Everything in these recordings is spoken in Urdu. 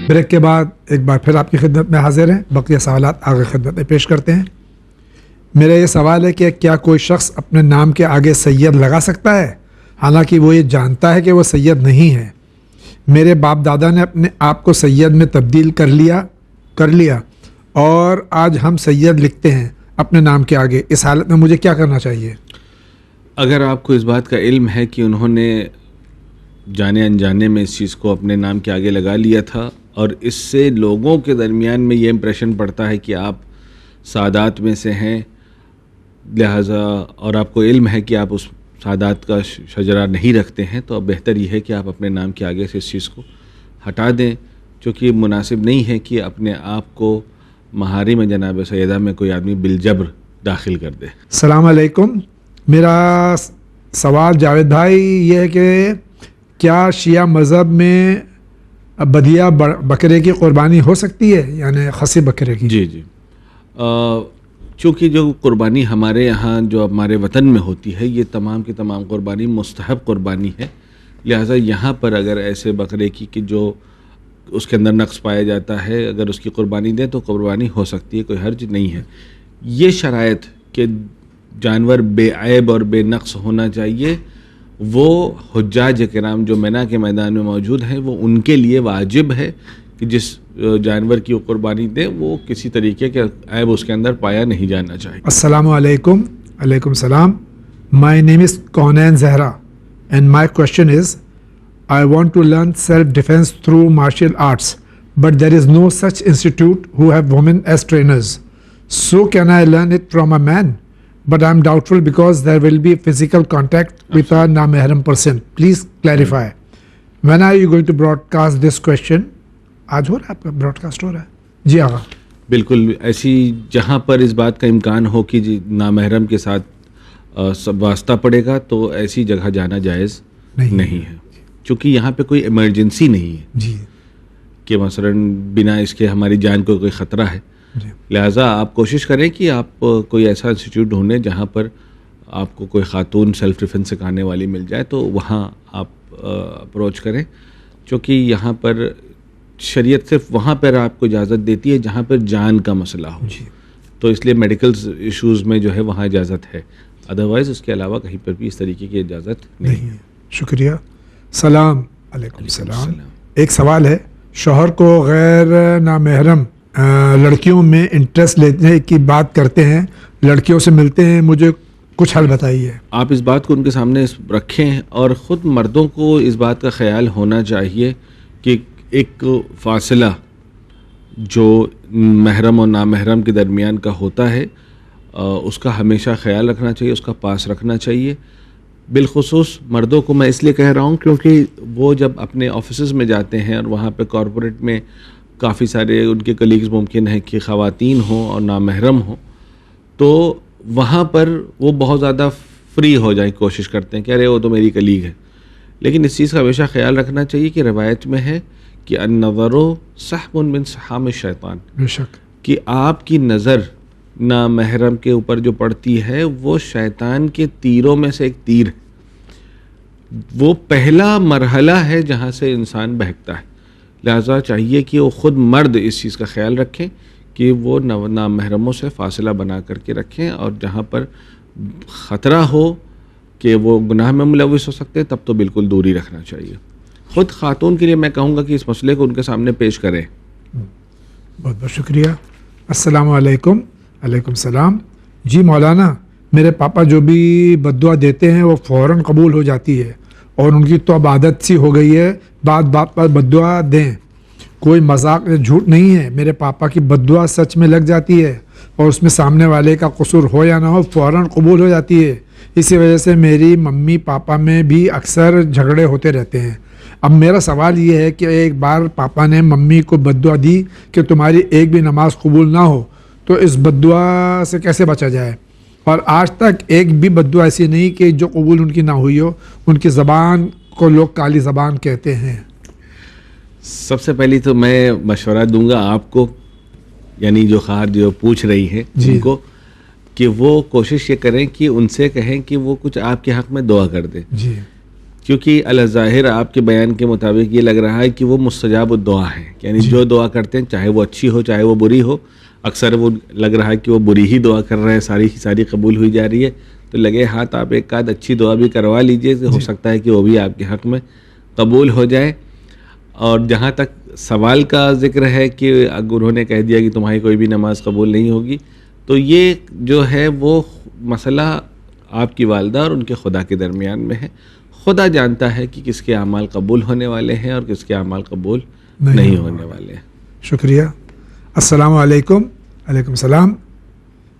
بریک کے بعد ایک بار پھر آپ کی خدمت میں حاضر ہیں. بقیہ سوالات آگے خدمت میں پیش کرتے ہیں. میرا یہ سوال ہے کہ کیا کوئی شخص اپنے نام کے آگے سید لگا سکتا ہے حالانکہ وہ یہ جانتا ہے کہ وہ سید نہیں ہے؟ میرے باپ دادا نے اپنے آپ کو سید میں تبدیل کر لیا اور آج ہم سید لکھتے ہیں اپنے نام کے آگے. اس حالت میں مجھے کیا کرنا چاہیے؟ اگر آپ کو اس بات کا علم ہے کہ انہوں نے جانے انجانے میں اس چیز کو اپنے نام کے آگے لگا لیا تھا اور اس سے لوگوں کے درمیان میں یہ امپریشن پڑتا ہے کہ آپ سادات میں سے ہیں، لہٰذا اور آپ کو علم ہے کہ آپ اس سادات کا شجرہ نہیں رکھتے ہیں، تو اب بہتر یہ ہے کہ آپ اپنے نام کے آگے سے اس چیز کو ہٹا دیں، چونکہ مناسب نہیں ہے کہ اپنے آپ کو محارم جناب سیدہ میں کوئی آدمی بالجبر داخل کر دے. السلام علیکم. میرا سوال جاوید بھائی یہ ہے کہ کیا شیعہ مذہب میں بدیہ بکرے کی قربانی ہو سکتی ہے، یعنی خصی بکرے کی؟ جی چونکہ جو قربانی ہمارے یہاں جو ہمارے وطن میں ہوتی ہے یہ تمام کی تمام قربانی مستحب قربانی ہے، لہٰذا یہاں پر اگر ایسے بکرے کی کہ جو اس کے اندر نقص پایا جاتا ہے اگر اس کی قربانی دیں تو قربانی ہو سکتی ہے، کوئی حرج نہیں ہے. یہ شرائط کہ جانور بے عیب اور بے نقص ہونا چاہیے وہ حجاج کرام جو مینا کے میدان میں موجود ہیں وہ ان کے لیے واجب ہے کہ جس جانور کی وہ قربانی دیں وہ کسی طریقے کے عیب اس کے اندر پایا نہیں جانا چاہیے. السلام علیکم. علیکم السلام. My name is Kaunain Zahra and my question is I want to learn self-defense through martial arts, but there is no such institute who have women as trainers. So can I learn it from a man? But I am doubtful because there will be physical contact with a namehram person. Please clarify. When are you going to broadcast this question? آج ہو رہا ہے آپ کا براڈکاسٹ ہو رہا ہے؟ جی آغا. بالکل ایسی جہاں پر اس بات کا امکان ہو کہ نامحرم کے ساتھ واسطہ پڑے گا تو ایسی جگہ جانا جائز نہیں ہے، چونکہ یہاں پہ کوئی ایمرجنسی نہیں ہے جی کہ مثلاً بنا اس کے ہماری جان کو کوئی خطرہ ہے. لہٰذا آپ کوشش کریں کہ آپ کوئی ایسا انسٹیٹیوٹ ڈھونڈیں جہاں پر آپ کو کوئی خاتون سیلف ڈیفینس سکھانے والی مل جائے تو وہاں آپ اپروچ کریں، چونکہ یہاں پر شریعت صرف وہاں پر آپ کو اجازت دیتی ہے جہاں پر جان کا مسئلہ ہو، تو اس لیے میڈیکل ایشوز میں جو ہے وہاں اجازت ہے، ادروائز اس کے علاوہ کہیں پر بھی اس طریقے کی اجازت نہیں ہے. شکریہ. سلام علیکم. السلام. ایک سوال ہے، شوہر کو غیر نامحرم لڑکیوں میں انٹرسٹ لینے کی بات کرتے ہیں، لڑکیوں سے ملتے ہیں، مجھے کچھ حل بتائیے. آپ اس بات کو ان کے سامنے رکھیں اور خود مردوں کو اس بات کا خیال ہونا چاہیے کہ ایک فاصلہ جو محرم اور نامحرم کے درمیان کا ہوتا ہے اس کا ہمیشہ خیال رکھنا چاہیے، اس کا پاس رکھنا چاہیے. بالخصوص مردوں کو میں اس لیے کہہ رہا ہوں کیونکہ وہ جب اپنے آفیسز میں جاتے ہیں اور وہاں پہ کارپوریٹ میں کافی سارے ان کے کلیگز ممکن ہے کہ خواتین ہوں اور نامحرم ہوں، تو وہاں پر وہ بہت زیادہ فری ہو جائیں، کوشش کرتے ہیں کہ ارے وہ تو میری کلیگ ہے. لیکن اس چیز کا ہمیشہ خیال رکھنا چاہیے کہ روایت میں ہے کہ النظر سحب من سحام الشیطان، بے شک کہ آپ کی نظر نامحرم کے اوپر جو پڑتی ہے وہ شیطان کے تیروں میں سے ایک تیر ہے، وہ پہلا مرحلہ ہے جہاں سے انسان بہکتا ہے. لہذا چاہیے کہ وہ خود مرد اس چیز کا خیال رکھیں کہ وہ نامحرموں سے فاصلہ بنا کر کے رکھیں، اور جہاں پر خطرہ ہو کہ وہ گناہ میں ملوث ہو سکتے تب تو بالکل دوری رکھنا چاہیے. خود خاتون کے لیے میں کہوں گا کہ اس مسئلے کو ان کے سامنے پیش کریں. بہت بہت شکریہ. السلام علیکم. علیکم السلام. جی مولانا، میرے پاپا جو بھی بد دعا دیتے ہیں وہ فوراً قبول ہو جاتی ہے اور ان کی تو اب عادت سی ہو گئی ہے بات بات پر بد دعا دیں. کوئی مذاق جھوٹ نہیں ہے، میرے پاپا کی بد دعا سچ میں لگ جاتی ہے اور اس میں سامنے والے کا قصور ہو یا نہ ہو فوراً قبول ہو جاتی ہے. اسی وجہ سے میری ممی پاپا میں بھی اکثر جھگڑے ہوتے رہتے ہیں. اب میرا سوال یہ ہے کہ ایک بار پاپا نے ممی کو بد دعا دی کہ تمہاری ایک بھی نماز قبول نہ ہو، تو اس بد دعا سے کیسے بچا جائے؟ اور آج تک ایک بھی بد دعا ایسی نہیں کہ جو قبول ان کی نہ ہوئی ہو. ان کی زبان کو لوگ کالی زبان کہتے ہیں. سب سے پہلی تو میں مشورہ دوں گا آپ کو، یعنی جو خواہر جو پوچھ رہی ہیں ان کو، کہ وہ کوشش یہ کریں کہ ان سے کہیں کہ وہ کچھ آپ کے حق میں دعا کر دیں. جی کیونکہ الظاہر آپ کے بیان کے مطابق یہ لگ رہا ہے کہ وہ مستجاب الدعا ہیں، یعنی جو دعا کرتے ہیں چاہے وہ اچھی ہو چاہے وہ بری ہو، اکثر وہ لگ رہا ہے کہ وہ بری ہی دعا کر رہے ہیں، ساری کی ساری قبول ہوئی جا رہی ہے. تو لگے ہاتھ آپ ایک آدھ اچھی دعا بھی کروا لیجئے، ہو سکتا ہے کہ وہ بھی آپ کے حق میں قبول ہو جائے. اور جہاں تک سوال کا ذکر ہے کہ اگر انہوں نے کہہ دیا کہ تمہاری کوئی بھی نماز قبول نہیں ہوگی، تو یہ جو ہے وہ مسئلہ آپ کی والدہ اور ان کے خدا کے درمیان میں ہے. خدا جانتا ہے کہ کس کے اعمال قبول ہونے والے ہیں اور کس کے اعمال قبول نہیں ہونے والے ہیں. شکریہ. السلام علیکم. علیکم السلام.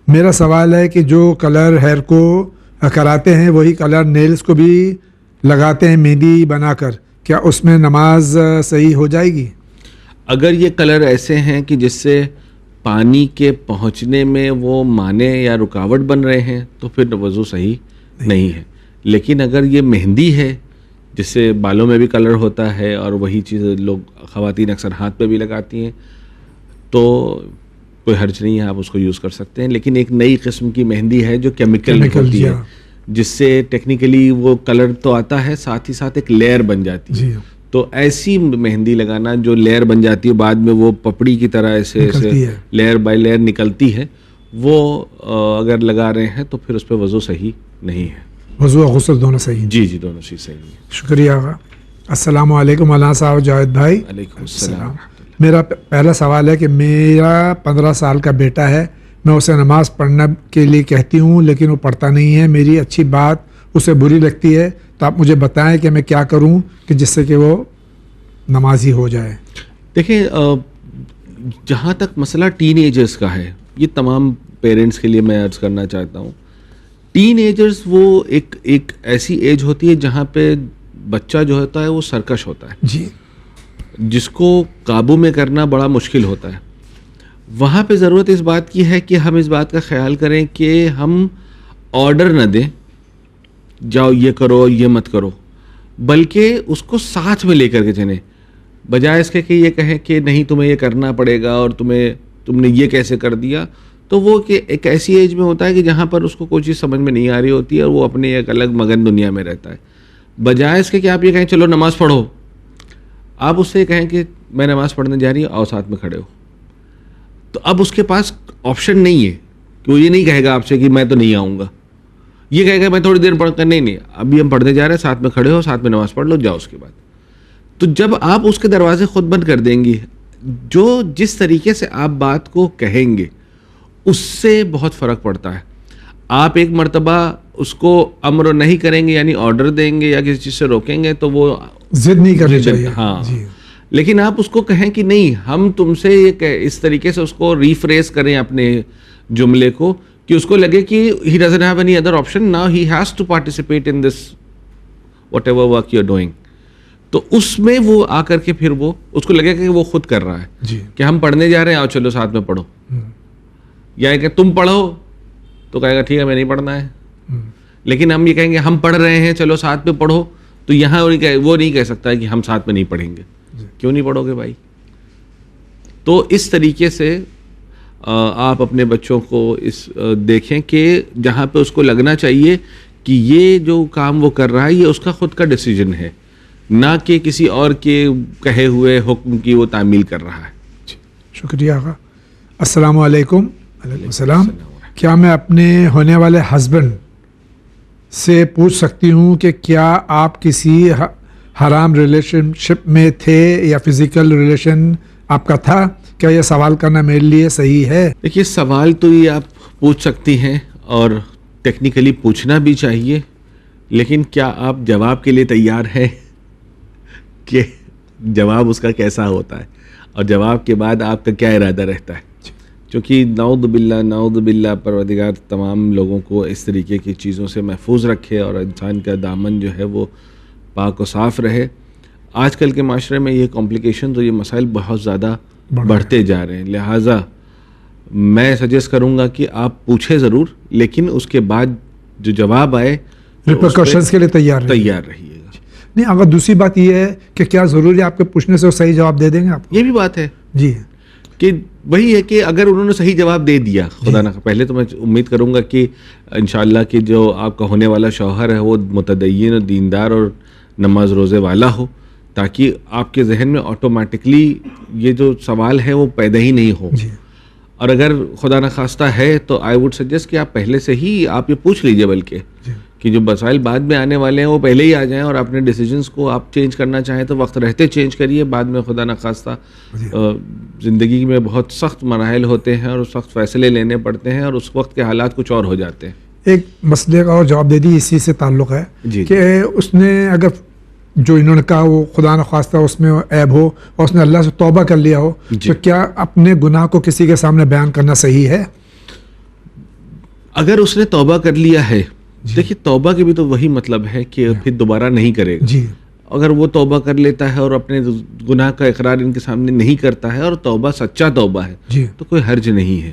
میرا سوال ہے کہ جو کلر ہیئر کو کراتے ہیں وہی کلر نیلز کو بھی لگاتے ہیں مہندی بنا کر، کیا اس میں نماز صحیح ہو جائے گی؟ اگر یہ کلر ایسے ہیں کہ جس سے پانی کے پہنچنے میں وہ مانع یا رکاوٹ بن رہے ہیں تو پھر وضو صحیح نہیں ہے. لیکن اگر یہ مہندی ہے جس سے بالوں میں بھی کلر ہوتا ہے اور وہی چیز لوگ خواتین اکثر ہاتھ پہ بھی لگاتی ہیں تو کوئی حرج نہیں ہے، آپ اس کو یوز کر سکتے ہیں. لیکن ایک نئی قسم کی مہندی ہے جو کیمیکل ہوتی ہے، جس سے ٹیکنیکلی وہ کلر تو آتا ہے ساتھ ہی ساتھ ایک لیئر بن جاتی ہے. تو ایسی مہندی لگانا جو لیئر بن جاتی ہے بعد میں وہ پپڑی کی طرح ایسے لیئر بائی لیئر نکلتی ہے، وہ اگر لگا رہے ہیں تو پھر اس پہ وضو صحیح نہیں ہے. وضو اور غسل دونوں صحیح ہیں؟ جی دونوں چیز صحیح ہے. شکریہ آقا. السلام علیکم مولانا صاحب جاوید بھائی. علیکم السلام. میرا پہلا سوال ہے کہ میرا 15 سال کا بیٹا ہے، میں اسے نماز پڑھنے کے لیے کہتی ہوں لیکن وہ پڑھتا نہیں ہے. میری اچھی بات اسے بری لگتی ہے، تو آپ مجھے بتائیں کہ میں کیا کروں کہ جس سے کہ وہ نمازی ہو جائے. دیکھیں جہاں تک مسئلہ ٹین ایجرز کا ہے، یہ تمام پیرنٹس کے لیے میں عرض کرنا چاہتا ہوں. ٹین ایجرز وہ ایک ایسی ایج ہوتی ہے جہاں پہ بچہ جو ہوتا ہے وہ سرکش ہوتا ہے، جی، جس کو قابو میں کرنا بڑا مشکل ہوتا ہے. وہاں پہ ضرورت اس بات کی ہے کہ ہم اس بات کا خیال کریں کہ ہم آرڈر نہ دیں جاؤ یہ کرو یہ مت کرو، بلکہ اس کو ساتھ میں لے کر کے چلیں، بجائے اس کے کہ یہ کہیں کہ نہیں تمہیں یہ کرنا پڑے گا اور تم نے یہ کیسے کر دیا. تو وہ کہ ایک ایسی ایج میں ہوتا ہے کہ جہاں پر اس کو کوئی چیز سمجھ میں نہیں آ رہی ہوتی ہے اور وہ اپنے ایک الگ مگن دنیا میں رہتا ہے. بجائے اس کے کہ آپ یہ کہیں چلو نماز پڑھو، آپ اس سے یہ کہیں کہ میں نماز پڑھنے جا رہی ہوں، آؤ ساتھ میں کھڑے ہو. تو اب اس کے پاس آپشن نہیں ہے کہ وہ یہ نہیں کہے گا آپ سے کہ میں تو نہیں آؤں گا، یہ کہے گا میں تھوڑی دیر پڑھ کر نہیں ابھی ہم پڑھنے جا رہے ہیں، ساتھ میں کھڑے ہو، ساتھ میں نماز پڑھ لو، جاؤ. اس کے بعد تو جب آپ اس کے دروازے خود بند کر دیں گی، جو جس طریقے سے آپ بات کو کہیں گے اس سے بہت فرق پڑتا ہے. آپ ایک مرتبہ اس کو امر نہیں کریں گے یعنی آرڈر دیں گے یا کسی چیز سے روکیں گے تو وہ ضد نہیں کرنی چاہیے. ہاں لیکن آپ اس کو کہیں کہ نہیں ہم تم سے اس طریقے سے اس کو ریفریز کریں اپنے جملے کو کہ اس کو لگے کہ he doesn't have any other option, now he has to participate in this whatever work you're doing. تو اس میں وہ آ کر کے پھر وہ اس کو لگے کہ وہ خود کر رہا ہے کہ ہم پڑھنے جا رہے ہیں، آؤ چلو ساتھ میں پڑھو. یا کہ تم پڑھو تو کہے گا ٹھیک ہے میں نہیں پڑھنا ہے. لیکن ہم یہ کہیں گے ہم پڑھ رہے ہیں چلو ساتھ میں پڑھو، تو یہاں وہ نہیں کہہ سکتا ہے کہ ہم ساتھ میں نہیں پڑھیں گے. کیوں نہیں پڑھو گے بھائی؟ تو اس طریقے سے آپ اپنے بچوں کو دیکھیں کہ جہاں پہ اس کو لگنا چاہیے کہ یہ جو کام وہ کر رہا ہے یہ اس کا خود کا ڈیسیجن ہے، نہ کہ کسی اور کے کہے ہوئے حکم کی وہ تعمیل کر رہا ہے. شکریہ آقا. السلام علیکم. علیکم السلام. کیا میں اپنے ہونے والے ہسبینڈ سے پوچھ سکتی ہوں کہ کیا آپ کسی حرام ریلیشن شپ میں تھے یا فزیکل ریلیشن آپ کا تھا؟ کیا یہ سوال کرنا میرے لیے صحیح ہے؟ دیکھیے سوال تو یہ آپ پوچھ سکتی ہیں اور ٹیکنیکلی پوچھنا بھی چاہیے، لیکن کیا آپ جواب کے لیے تیار ہیں کہ جواب اس کا کیسا ہوتا ہے اور جواب کے بعد آپ کا کیا ارادہ رہتا ہے؟ چونکہ نعوذ باللہ پروردگار تمام لوگوں کو اس طریقے کی چیزوں سے محفوظ رکھے اور انسان کا دامن جو ہے وہ پاک و صاف رہے. آج کل کے معاشرے میں یہ کمپلیکیشنز اور یہ مسائل بہت زیادہ بڑھتے جا رہے ہیں، لہٰذا میں سجیسٹ کروں گا کہ آپ پوچھیں ضرور، لیکن اس کے بعد جو جواب آئے ریپرکشنز کے لیے تیار رہیے گا. نہیں اگر دوسری بات یہ ہے کہ کیا ضروری آپ کے پوچھنے سے وہ صحیح جواب دے دیں گے آپ؟ یہ بھی بات ہے جی کہ وہی ہے کہ اگر انہوں نے صحیح جواب دے دیا، خدا نہ پہلے تو میں امید کروں گا کہ انشاءاللہ کہ جو آپ کا ہونے والا شوہر ہے وہ متدین اور دیندار اور نماز روزے والا ہو, تاکہ آپ کے ذہن میں آٹومیٹکلی یہ جو سوال ہے وہ پیدا ہی نہیں ہو. اور اگر خدا نخواستہ ہے تو آئی ووڈ سجیسٹ کہ آپ پہلے سے ہی آپ یہ پوچھ لیجئے, بلکہ کہ جو مسائل بعد میں آنے والے ہیں وہ پہلے ہی آ جائیں, اور اپنے ڈیسیجنس کو آپ چینج کرنا چاہیں تو وقت رہتے چینج کریے. بعد میں خدا نخواستہ زندگی میں بہت سخت مراحل ہوتے ہیں اور سخت فیصلے لینے پڑتے ہیں, اور اس وقت کے حالات کچھ اور ہو جاتے ہیں. ایک مسئلے کا اور جواب دے دی, اسی سے تعلق ہے کہ اس نے اگر جو انہوں نے کہا وہ خدا نخواستہ اس میں عیب ہو اور اس نے اللہ سے توبہ کر لیا ہو, تو کیا اپنے گناہ کو کسی کے سامنے بیان کرنا صحیح ہے؟ اگر اس نے توبہ کر لیا ہے, دیکھیے توبہ کے بھی تو وہی مطلب ہے کہ پھر دوبارہ نہیں کرے گا. اگر وہ توبہ کر لیتا ہے اور اپنے گناہ کا اقرار ان کے سامنے نہیں کرتا ہے اور توبہ سچا توبہ ہے, تو کوئی حرج نہیں ہے.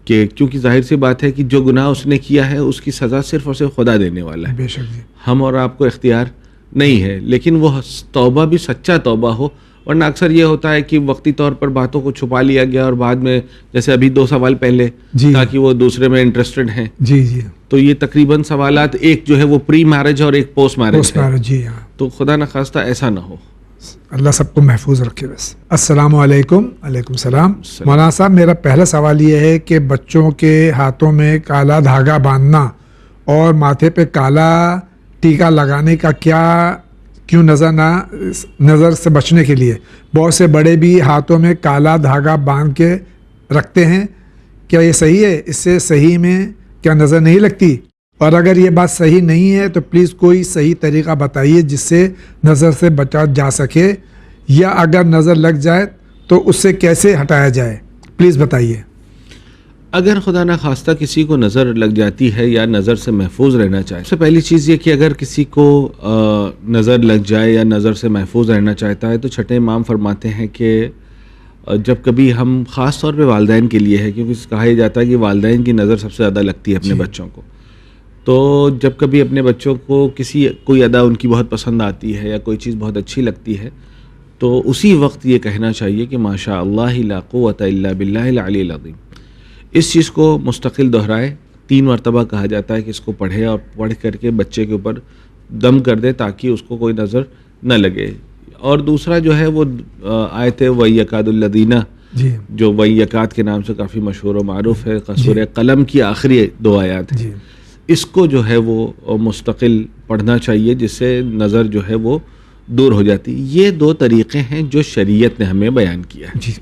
کہ کیونکہ ظاہر سی بات ہے کہ جو گناہ اس نے کیا ہے اس کی سزا صرف اور صرف خدا دینے والا ہے. بے شک ہم اور آپ کو اختیار نہیں ہے, لیکن وہ توبہ بھی سچا توبہ ہو. ورنہ اکثر یہ ہوتا ہے کہ وقتی طور پر باتوں کو چھپا لیا گیا اور بعد میں, جیسے ابھی 2 سوال پہلے تاکہ وہ دوسرے میں انٹرسٹڈ ہیں, تو یہ تقریباً سوالات ایک جو ہے وہ پری میرج اور ایک پوسٹ میرج ہے. تو خدا نخواستہ ایسا نہ ہو. اللہ سب کو محفوظ رکھے. بس السلام علیکم. علیکم السلام. مولانا صاحب, میرا پہلا سوال یہ ہے کہ بچوں کے ہاتھوں میں کالا دھاگا باندھنا اور ماتھے پہ کالا ٹیکا لگانے کا کیوں نظر سے بچنے کے لیے بہت سے بڑے بھی ہاتھوں میں کالا دھاگا باندھ کے رکھتے ہیں, کیا یہ صحیح ہے؟ اس سے صحیح میں کیا نظر نہیں لگتی؟ اور اگر یہ بات صحیح نہیں ہے تو پلیز کوئی صحیح طریقہ بتائیے جس سے نظر سے بچا جا سکے, یا اگر نظر لگ جائے تو اس سے کیسے ہٹایا جائے, پلیز بتائیے. اگر خدا نخواستہ کسی کو نظر لگ جاتی ہے یا نظر سے محفوظ رہنا چاہے, سب سے پہلی چیز یہ کہ اگر کسی کو نظر لگ جائے یا نظر سے محفوظ رہنا چاہتا ہے تو چھٹے امام فرماتے ہیں کہ جب کبھی ہم, خاص طور پہ والدین کے لیے ہے, کیونکہ کہا جاتا ہے کہ والدین کی نظر سب سے زیادہ لگتی ہے اپنے بچوں کو, تو جب کبھی اپنے بچوں کو کوئی ادا ان کی بہت پسند آتی ہے یا کوئی چیز بہت اچھی لگتی ہے, تو اسی وقت یہ کہنا چاہیے کہ ماشاء اللہ لا قوت الا باللہ العلی العظیم. اس چیز کو مستقل دہرائے, 3 مرتبہ کہا جاتا ہے کہ اس کو پڑھے اور پڑھ کر کے بچے کے اوپر دم کر دے تاکہ اس کو کوئی نظر نہ لگے. اور دوسرا جو ہے وہ آیت وَيَكَادُ الَّذِينَ جو وَيَّكَاد کے نام سے کافی مشہور و معروف ہے, سورہ قلم کی آخری 2 آیات ہیں, اس کو جو ہے وہ مستقل پڑھنا چاہیے جس سے نظر جو ہے وہ دور ہو جاتی. یہ 2 طریقے ہیں جو شریعت نے ہمیں بیان کیا ہے.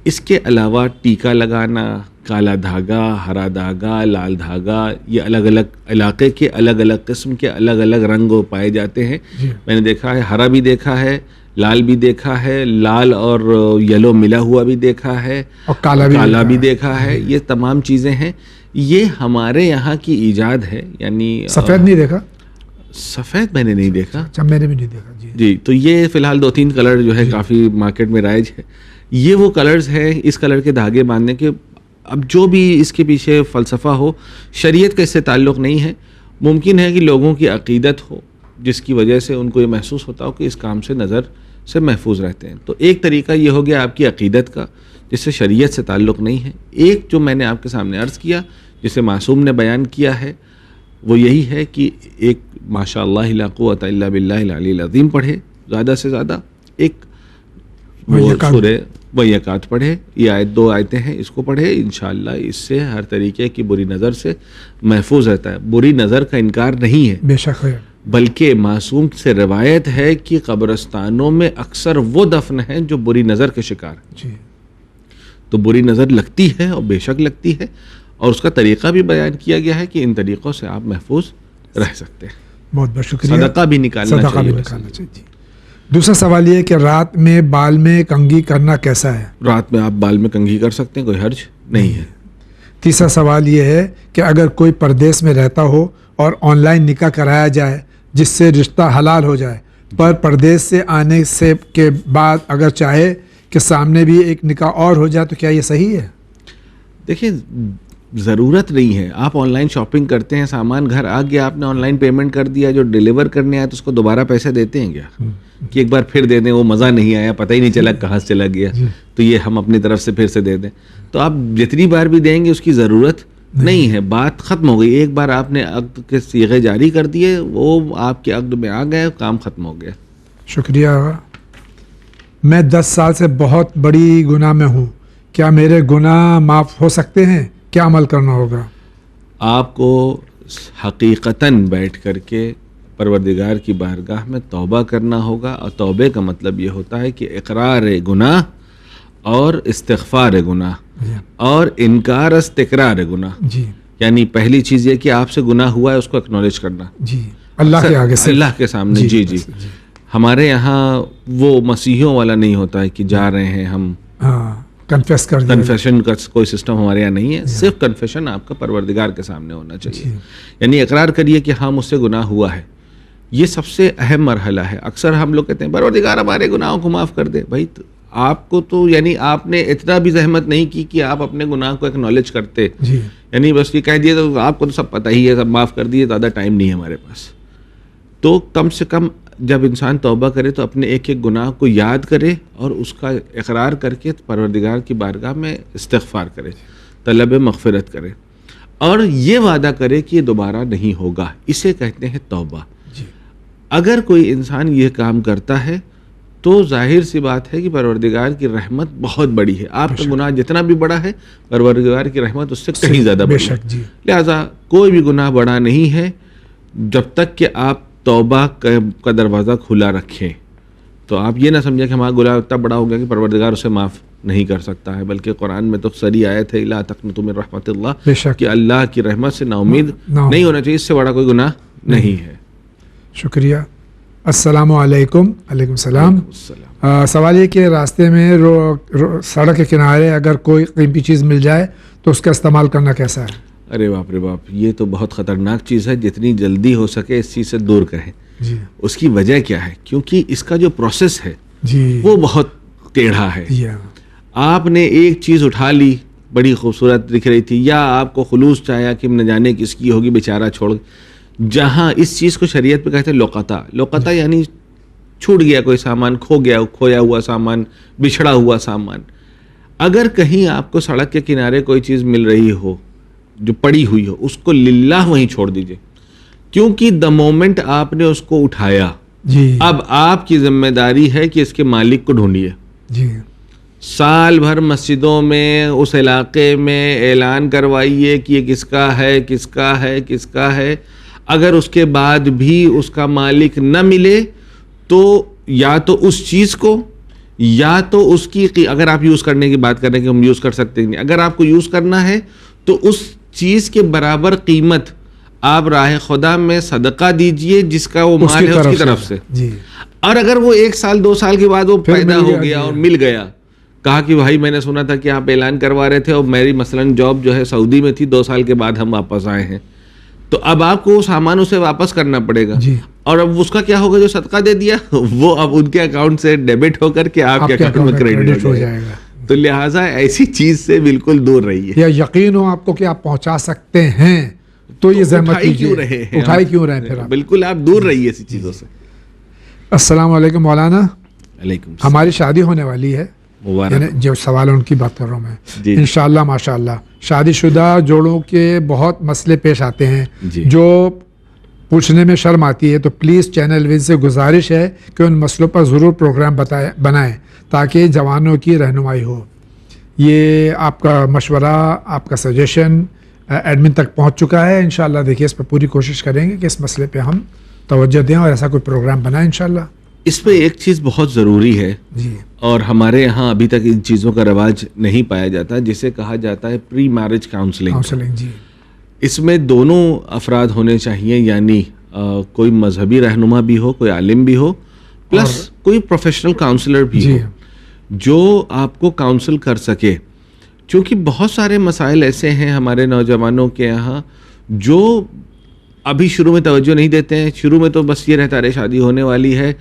اس کے علاوہ ٹیکا لگانا, کالا دھاگا, ہرا دھاگا, لال دھاگا, یہ الگ الگ علاقے کے الگ الگ قسم کے الگ الگ رنگ پائے جاتے ہیں. میں نے دیکھا ہے, ہرا بھی دیکھا ہے, لال بھی دیکھا ہے, لال اور یلو ملا ہوا بھی دیکھا ہے, اور کالا بھی دیکھا ہے. یہ تمام چیزیں ہیں, یہ ہمارے یہاں کی ایجاد ہے. یعنی سفید نہیں دیکھا؟ سفید میں نے نہیں دیکھا. میں نے بھی نہیں دیکھا. جی, تو یہ فی الحال 2-3 کلر جو ہے کافی مارکیٹ میں رائج ہے. یہ وہ کلرز ہیں, اس کلر کے دھاگے باندھنے کے. اب جو بھی اس کے پیچھے فلسفہ ہو, شریعت کا اس سے تعلق نہیں ہے. ممکن ہے کہ لوگوں کی عقیدت ہو جس کی وجہ سے ان کو یہ محسوس ہوتا ہو کہ اس کام سے نظر سے محفوظ رہتے ہیں. تو ایک طریقہ یہ ہو گیا آپ کی عقیدت کا جس سے شریعت سے تعلق نہیں ہے. ایک جو میں نے آپ کے سامنے عرض کیا جسے معصوم نے بیان کیا ہے وہ یہی ہے کہ ایک ماشاء اللہ لا قوت الا باللہ العلی العظیم پڑھے زیادہ سے زیادہ, ایک سورہ وَيَّكَاد پڑھے. یہ 2 آیتیں ہیں, اس کو پڑھے. انشاءاللہ اس سے ہر طریقے کی بری نظر سے محفوظ رہتا ہے. بری نظر کا انکار نہیں ہے, بے شک ہے, بلکہ معصوم سے روایت ہے کہ قبرستانوں میں اکثر وہ دفن ہیں جو بری نظر کے شکار ہیں. تو بری نظر لگتی ہے اور بے شک لگتی ہے, اور اس کا طریقہ بھی بیان کیا گیا ہے کہ ان طریقوں سے آپ محفوظ رہ سکتے ہیں. بہت بہت شکریہ. صدقہ بھی نکالنا چاہیے. دوسرا سوال یہ ہے کہ رات میں بال میں کنگھی کرنا کیسا ہے؟ رات میں آپ بال میں کنگھی کر سکتے ہیں, کوئی حرج نہیں ہے. تیسرا سوال یہ ہے کہ اگر کوئی پردیس میں رہتا ہو اور آن لائن نکاح کرایا جائے جس سے رشتہ حلال ہو جائے, پر پردیس سے آنے سے کے بعد اگر چاہے کہ سامنے بھی ایک نکاح اور ہو جائے تو کیا یہ صحیح ہے؟ دیکھیں, ضرورت نہیں ہے. آپ آن لائن شاپنگ کرتے ہیں, سامان گھر آ گیا, آپ نے آن لائن پیمنٹ کر دیا, جو ڈیلیور کرنے آیا تو اس کو دوبارہ پیسے دیتے ہیں کیا کہ ایک بار پھر دے دیں, وہ مزہ نہیں آیا, پتہ ہی نہیں چلا کہاں سے چلا گیا, تو یہ ہم اپنی طرف سے پھر سے دے دیں. تو آپ جتنی بار بھی دیں گے اس کی ضرورت نہیں ہے, بات ختم ہو گئی. ایک بار آپ نے عقد کے صیغے جاری کر دیے, وہ آپ کے عقد میں آ گئے, کام ختم ہو گیا. شکریہ. میں 10 سال سے بہت بڑی گناہ میں ہوں, کیا میرے گناہ معاف ہو سکتے ہیں؟ کیا عمل کرنا ہوگا؟ آپ کو حقیقتاً بیٹھ کر کے پروردگار کی بارگاہ میں توبہ کرنا ہوگا, اور توبے کا مطلب یہ ہوتا ہے کہ اقرار گناہ اور استغفار گناہ اور انکار از تکرار گناہ. جی یعنی پہلی چیز یہ کہ آپ سے گناہ ہوا ہے, اس کو اکنالج کرنا جی, اللہ کے آگے سے, اللہ کے سامنے. جی جی. ہمارے یہاں وہ مسیحیوں والا نہیں ہوتا ہے کہ جا رہے ہیں ہم, کنفیس کر دیں. کنفیشن کا کوئی سسٹم ہمارے یہاں نہیں ہے. صرف کنفیشن آپ کا پروردگار کے سامنے ہونا چاہیے. یعنی اقرار کریے کہ ہاں مجھ سے گناہ ہوا ہے. یہ سب سے اہم مرحلہ ہے. اکثر ہم لوگ کہتے ہیں پروردگار ہمارے گناہوں کو معاف کر دے. بھائی آپ کو تو یعنی آپ نے اتنا بھی زحمت نہیں کی کہ آپ اپنے گناہ کو اکنالج کرتے. یعنی بس یہ کہہ دیا تو آپ کو تو سب پتہ ہی ہے, سب معاف کر دیے, زیادہ ٹائم نہیں ہے ہمارے پاس. تو کم سے کم جب انسان توبہ کرے تو اپنے ایک ایک گناہ کو یاد کرے اور اس کا اقرار کر کے پروردگار کی بارگاہ میں استغفار کرے, طلب مغفرت کرے, اور یہ وعدہ کرے کہ یہ دوبارہ نہیں ہوگا. اسے کہتے ہیں توبہ. اگر کوئی انسان یہ کام کرتا ہے تو ظاہر سی بات ہے کہ پروردگار کی رحمت بہت بڑی ہے. آپ کا گناہ جتنا بھی بڑا ہے, پروردگار کی رحمت اس سے کہیں زیادہ بڑی ہے. لہٰذا کوئی بھی گناہ بڑا نہیں ہے جب تک کہ آپ توبہ کا دروازہ کھلا رکھیں. تو آپ یہ نہ سمجھیں کہ ہمارا گناہ اتنا بڑا ہو گیا کہ پروردگار اسے معاف نہیں کر سکتا ہے, بلکہ قرآن میں تو سری آیت ہے لا تقنطوا من رحمت اللہ, کہ اللہ کی رحمت سے نا امید نہیں ہونا چاہیے. اس سے بڑا کوئی گناہ نہیں ہے. شکریہ. السلام علیکم. علیکم السلام. سوال یہ کہ راستے میں سڑک کے کنارے اگر کوئی قیمتی چیز مل جائے تو اس کا استعمال کرنا کیسا ہے؟ ارے باپ رے باپ, یہ تو بہت خطرناک چیز ہے. جتنی جلدی ہو سکے اس چیز سے دور کریں. جی. اس کی وجہ کیا ہے؟ کیونکہ اس کا جو پروسیس ہے جی وہ بہت ٹیڑھا ہے. آپ نے ایک چیز اٹھا لی, بڑی خوبصورت دکھ رہی تھی, یا آپ کو خلوص چاہیا کہ نہ جانے کس کی ہوگی, بیچارہ چھوڑ. جہاں اس چیز کو شریعت پہ کہتے ہیں لقطہ. لقطہ یعنی چھوٹ گیا کوئی سامان, کھو گیا, کھویا ہوا سامان, بچھڑا ہوا سامان. اگر کہیں آپ کو سڑک کے کنارے کوئی چیز مل رہی ہو جو پڑی ہوئی ہو, اس کو للہ وہیں چھوڑ دیجئے, کیونکہ دا مومنٹ آپ نے اس کو اٹھایا اب آپ کی ذمہ داری ہے کہ اس کے مالک کو ڈھونڈیے. سال بھر مسجدوں میں اس علاقے میں اعلان کروائیے کہ یہ کس کا ہے, کس کا ہے, کس کا ہے. اگر اس کے بعد بھی اس کا مالک نہ ملے تو یا تو اس چیز کو یا تو اس کی, اگر آپ یوز کرنے کی بات کر رہے ہیں کہ ہم یوز کر سکتے ہیں, اگر آپ کو یوز کرنا ہے تو اس چیز کے برابر قیمت آپ راہ خدا میں صدقہ دیجئے جس کا وہ مال ہے اس کی طرف سے. اور اگر وہ 1 سال 2 سال کے بعد وہ پیدا ہو گیا اور مل گیا, کہا کہ بھائی میں نے سنا تھا کہ آپ اعلان کروا رہے تھے اور میری مثلاً جاب جو ہے سعودی میں تھی, 2 سال کے بعد ہم واپس آئے ہیں, تو اب آپ کو وہ سامان اسے واپس کرنا پڑے گا. اور اب اس کا کیا ہوگا, جو صدقہ دے دیا وہ اب ان کے اکاؤنٹ سے ڈیبٹ ہو کر کے آپ کے اکاؤنٹ میں کریڈٹ ہو جائے گا. تو لہٰذا ایسی چیز سے بالکل دور رہیے. یا یقین ہو آپ کو کہ آپ پہنچا سکتے ہیں تو یہ زحمت اٹھائی کیوں رہے پھر آپ, بالکل آپ دور رہیے ایسی چیزوں سے. السلام علیکم مولانا. علیکم. ہماری شادی ہونے والی ہے, یعنی جو سوال ہے ان کی بات کر رہا ہوں میں. انشاءاللہ ماشاءاللہ شادی شدہ جوڑوں کے بہت مسئلے پیش آتے ہیں جو پوچھنے میں شرم آتی ہے, تو پلیز چینل ون سے گزارش ہے کہ ان مسئلوں پر ضرور پروگرام بنائیں تاکہ جوانوں کی رہنمائی ہو. یہ آپ کا مشورہ, آپ کا سجیشن ایڈمن تک پہنچ چکا ہے. انشاءاللہ دیکھیے اس پہ پوری کوشش کریں گے کہ اس مسئلے پہ ہم توجہ دیں اور ایسا کوئی پروگرام بنائیں انشاءاللہ. اس پہ ایک چیز بہت ضروری ہے اور ہمارے یہاں ابھی تک ان چیزوں کا رواج نہیں پایا جاتا, جسے کہا جاتا ہے پری میرج کاؤنسلنگ. اس میں دونوں افراد ہونے چاہیے, یعنی کوئی مذہبی رہنما بھی ہو, کوئی عالم بھی ہو, پلس کوئی پروفیشنل کاؤنسلر بھی ہو جو آپ کو کاؤنسل کر سکے. چونکہ بہت سارے مسائل ایسے ہیں ہمارے نوجوانوں کے یہاں جو ابھی شروع میں توجہ نہیں دیتے ہیں. شروع میں تو بس یہ رہتا ہے شادی ہونے والی ہے,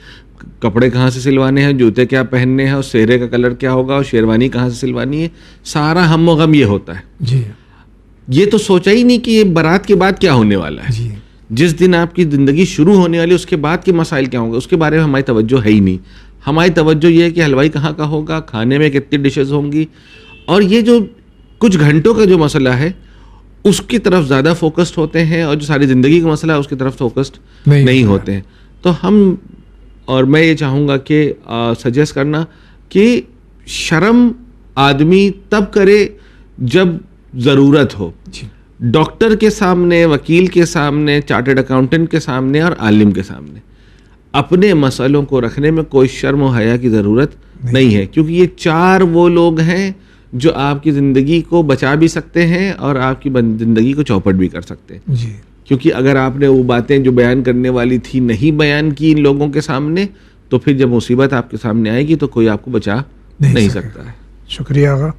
کپڑے کہاں سے سلوانے ہیں, جوتے کیا پہننے ہیں, اور سہرے کا کلر کیا ہوگا, اور شیروانی کہاں سے سلوانی ہے, سارا ہم و غم یہ ہوتا ہے. یہ تو سوچا ہی نہیں کہ یہ بارات کے بعد کیا ہونے والا ہے. جس دن آپ کی زندگی شروع ہونے والی اس کے بعد کے مسائل کیا ہوں گے, اس کے بارے میں ہماری توجہ ہے ہی نہیں. ہماری توجہ یہ ہے کہ حلوائی کہاں کا ہوگا, کھانے میں کتنی ڈشز ہوں گی, اور یہ جو کچھ گھنٹوں کا جو مسئلہ ہے اس کی طرف زیادہ فوکسڈ ہوتے ہیں اور جو ساری زندگی کا مسئلہ ہے اس کی طرف فوکسڈ نہیں ہوتے ہیں. تو ہم اور میں یہ چاہوں گا کہ سجیسٹ کرنا کہ شرم آدمی تب کرے جب ضرورت ہو. ڈاکٹر کے سامنے, وکیل کے سامنے, چارٹرڈ اکاؤنٹنٹ کے سامنے اور عالم کے سامنے اپنے مسئلوں کو رکھنے میں کوئی شرم و حیا کی ضرورت نہیں ہے, کیونکہ یہ 4 وہ لوگ ہیں جو آپ کی زندگی کو بچا بھی سکتے ہیں اور آپ کی زندگی کو چوپٹ بھی کر سکتے ہیں. جی. کیونکہ اگر آپ نے وہ باتیں جو بیان کرنے والی تھی نہیں بیان کی ان لوگوں کے سامنے, تو پھر جب مصیبت آپ کے سامنے آئے گی تو کوئی آپ کو بچا نہیں سکتا ہے. شکریہ آقا.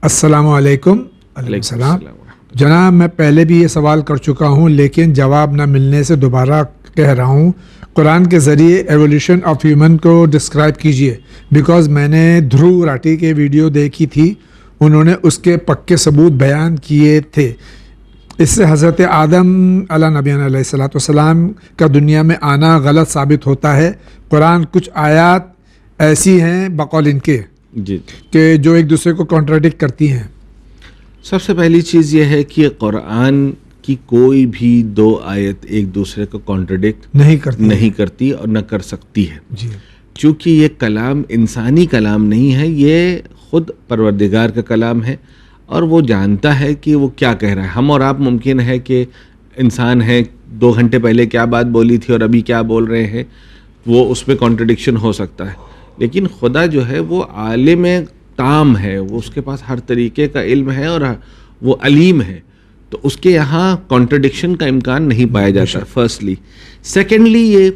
السلام علیکم. علیکم السلام. جناب, میں پہلے بھی یہ سوال کر چکا ہوں لیکن جواب نہ ملنے سے دوبارہ کہہ رہا ہوں. قرآن کے ذریعے ایولیوشن آف ہیومن کو ڈسکرائب کیجیے, بیکاز میں نے دھرو راٹھی کے ویڈیو دیکھی تھی, انہوں نے اس کے پکے ثبوت بیان کیے تھے. اس سے حضرت آدم علیہ نبینا علیہ الصلوۃ والسلام کا دنیا میں آنا غلط ثابت ہوتا ہے. قرآن کچھ آیات ایسی ہیں بقول ان کے جی کہ جو ایک دوسرے کو کانٹراڈکٹ کرتی ہیں. سب سے پہلی چیز یہ ہے کہ قرآن کی کوئی بھی 2 آیت ایک دوسرے کو کانٹراڈکٹ نہیں کرتی اور نہ کر سکتی ہے. جی. چونکہ یہ کلام انسانی کلام نہیں ہے, یہ خود پروردگار کا کلام ہے اور وہ جانتا ہے کہ وہ کیا کہہ رہا ہے. ہم اور آپ ممکن ہے کہ انسان ہیں 2 گھنٹے پہلے کیا بات بولی تھی اور ابھی کیا بول رہے ہیں, وہ اس میں کانٹرڈکشن ہو سکتا ہے, لیکن خدا جو ہے وہ عالم تام ہے, وہ اس کے پاس ہر طریقے کا علم ہے اور وہ علیم ہے, تو اس کے یہاں کانٹرڈکشن کا امکان نہیں پایا جاتا. فرسٹلی. سیکنڈلی یہ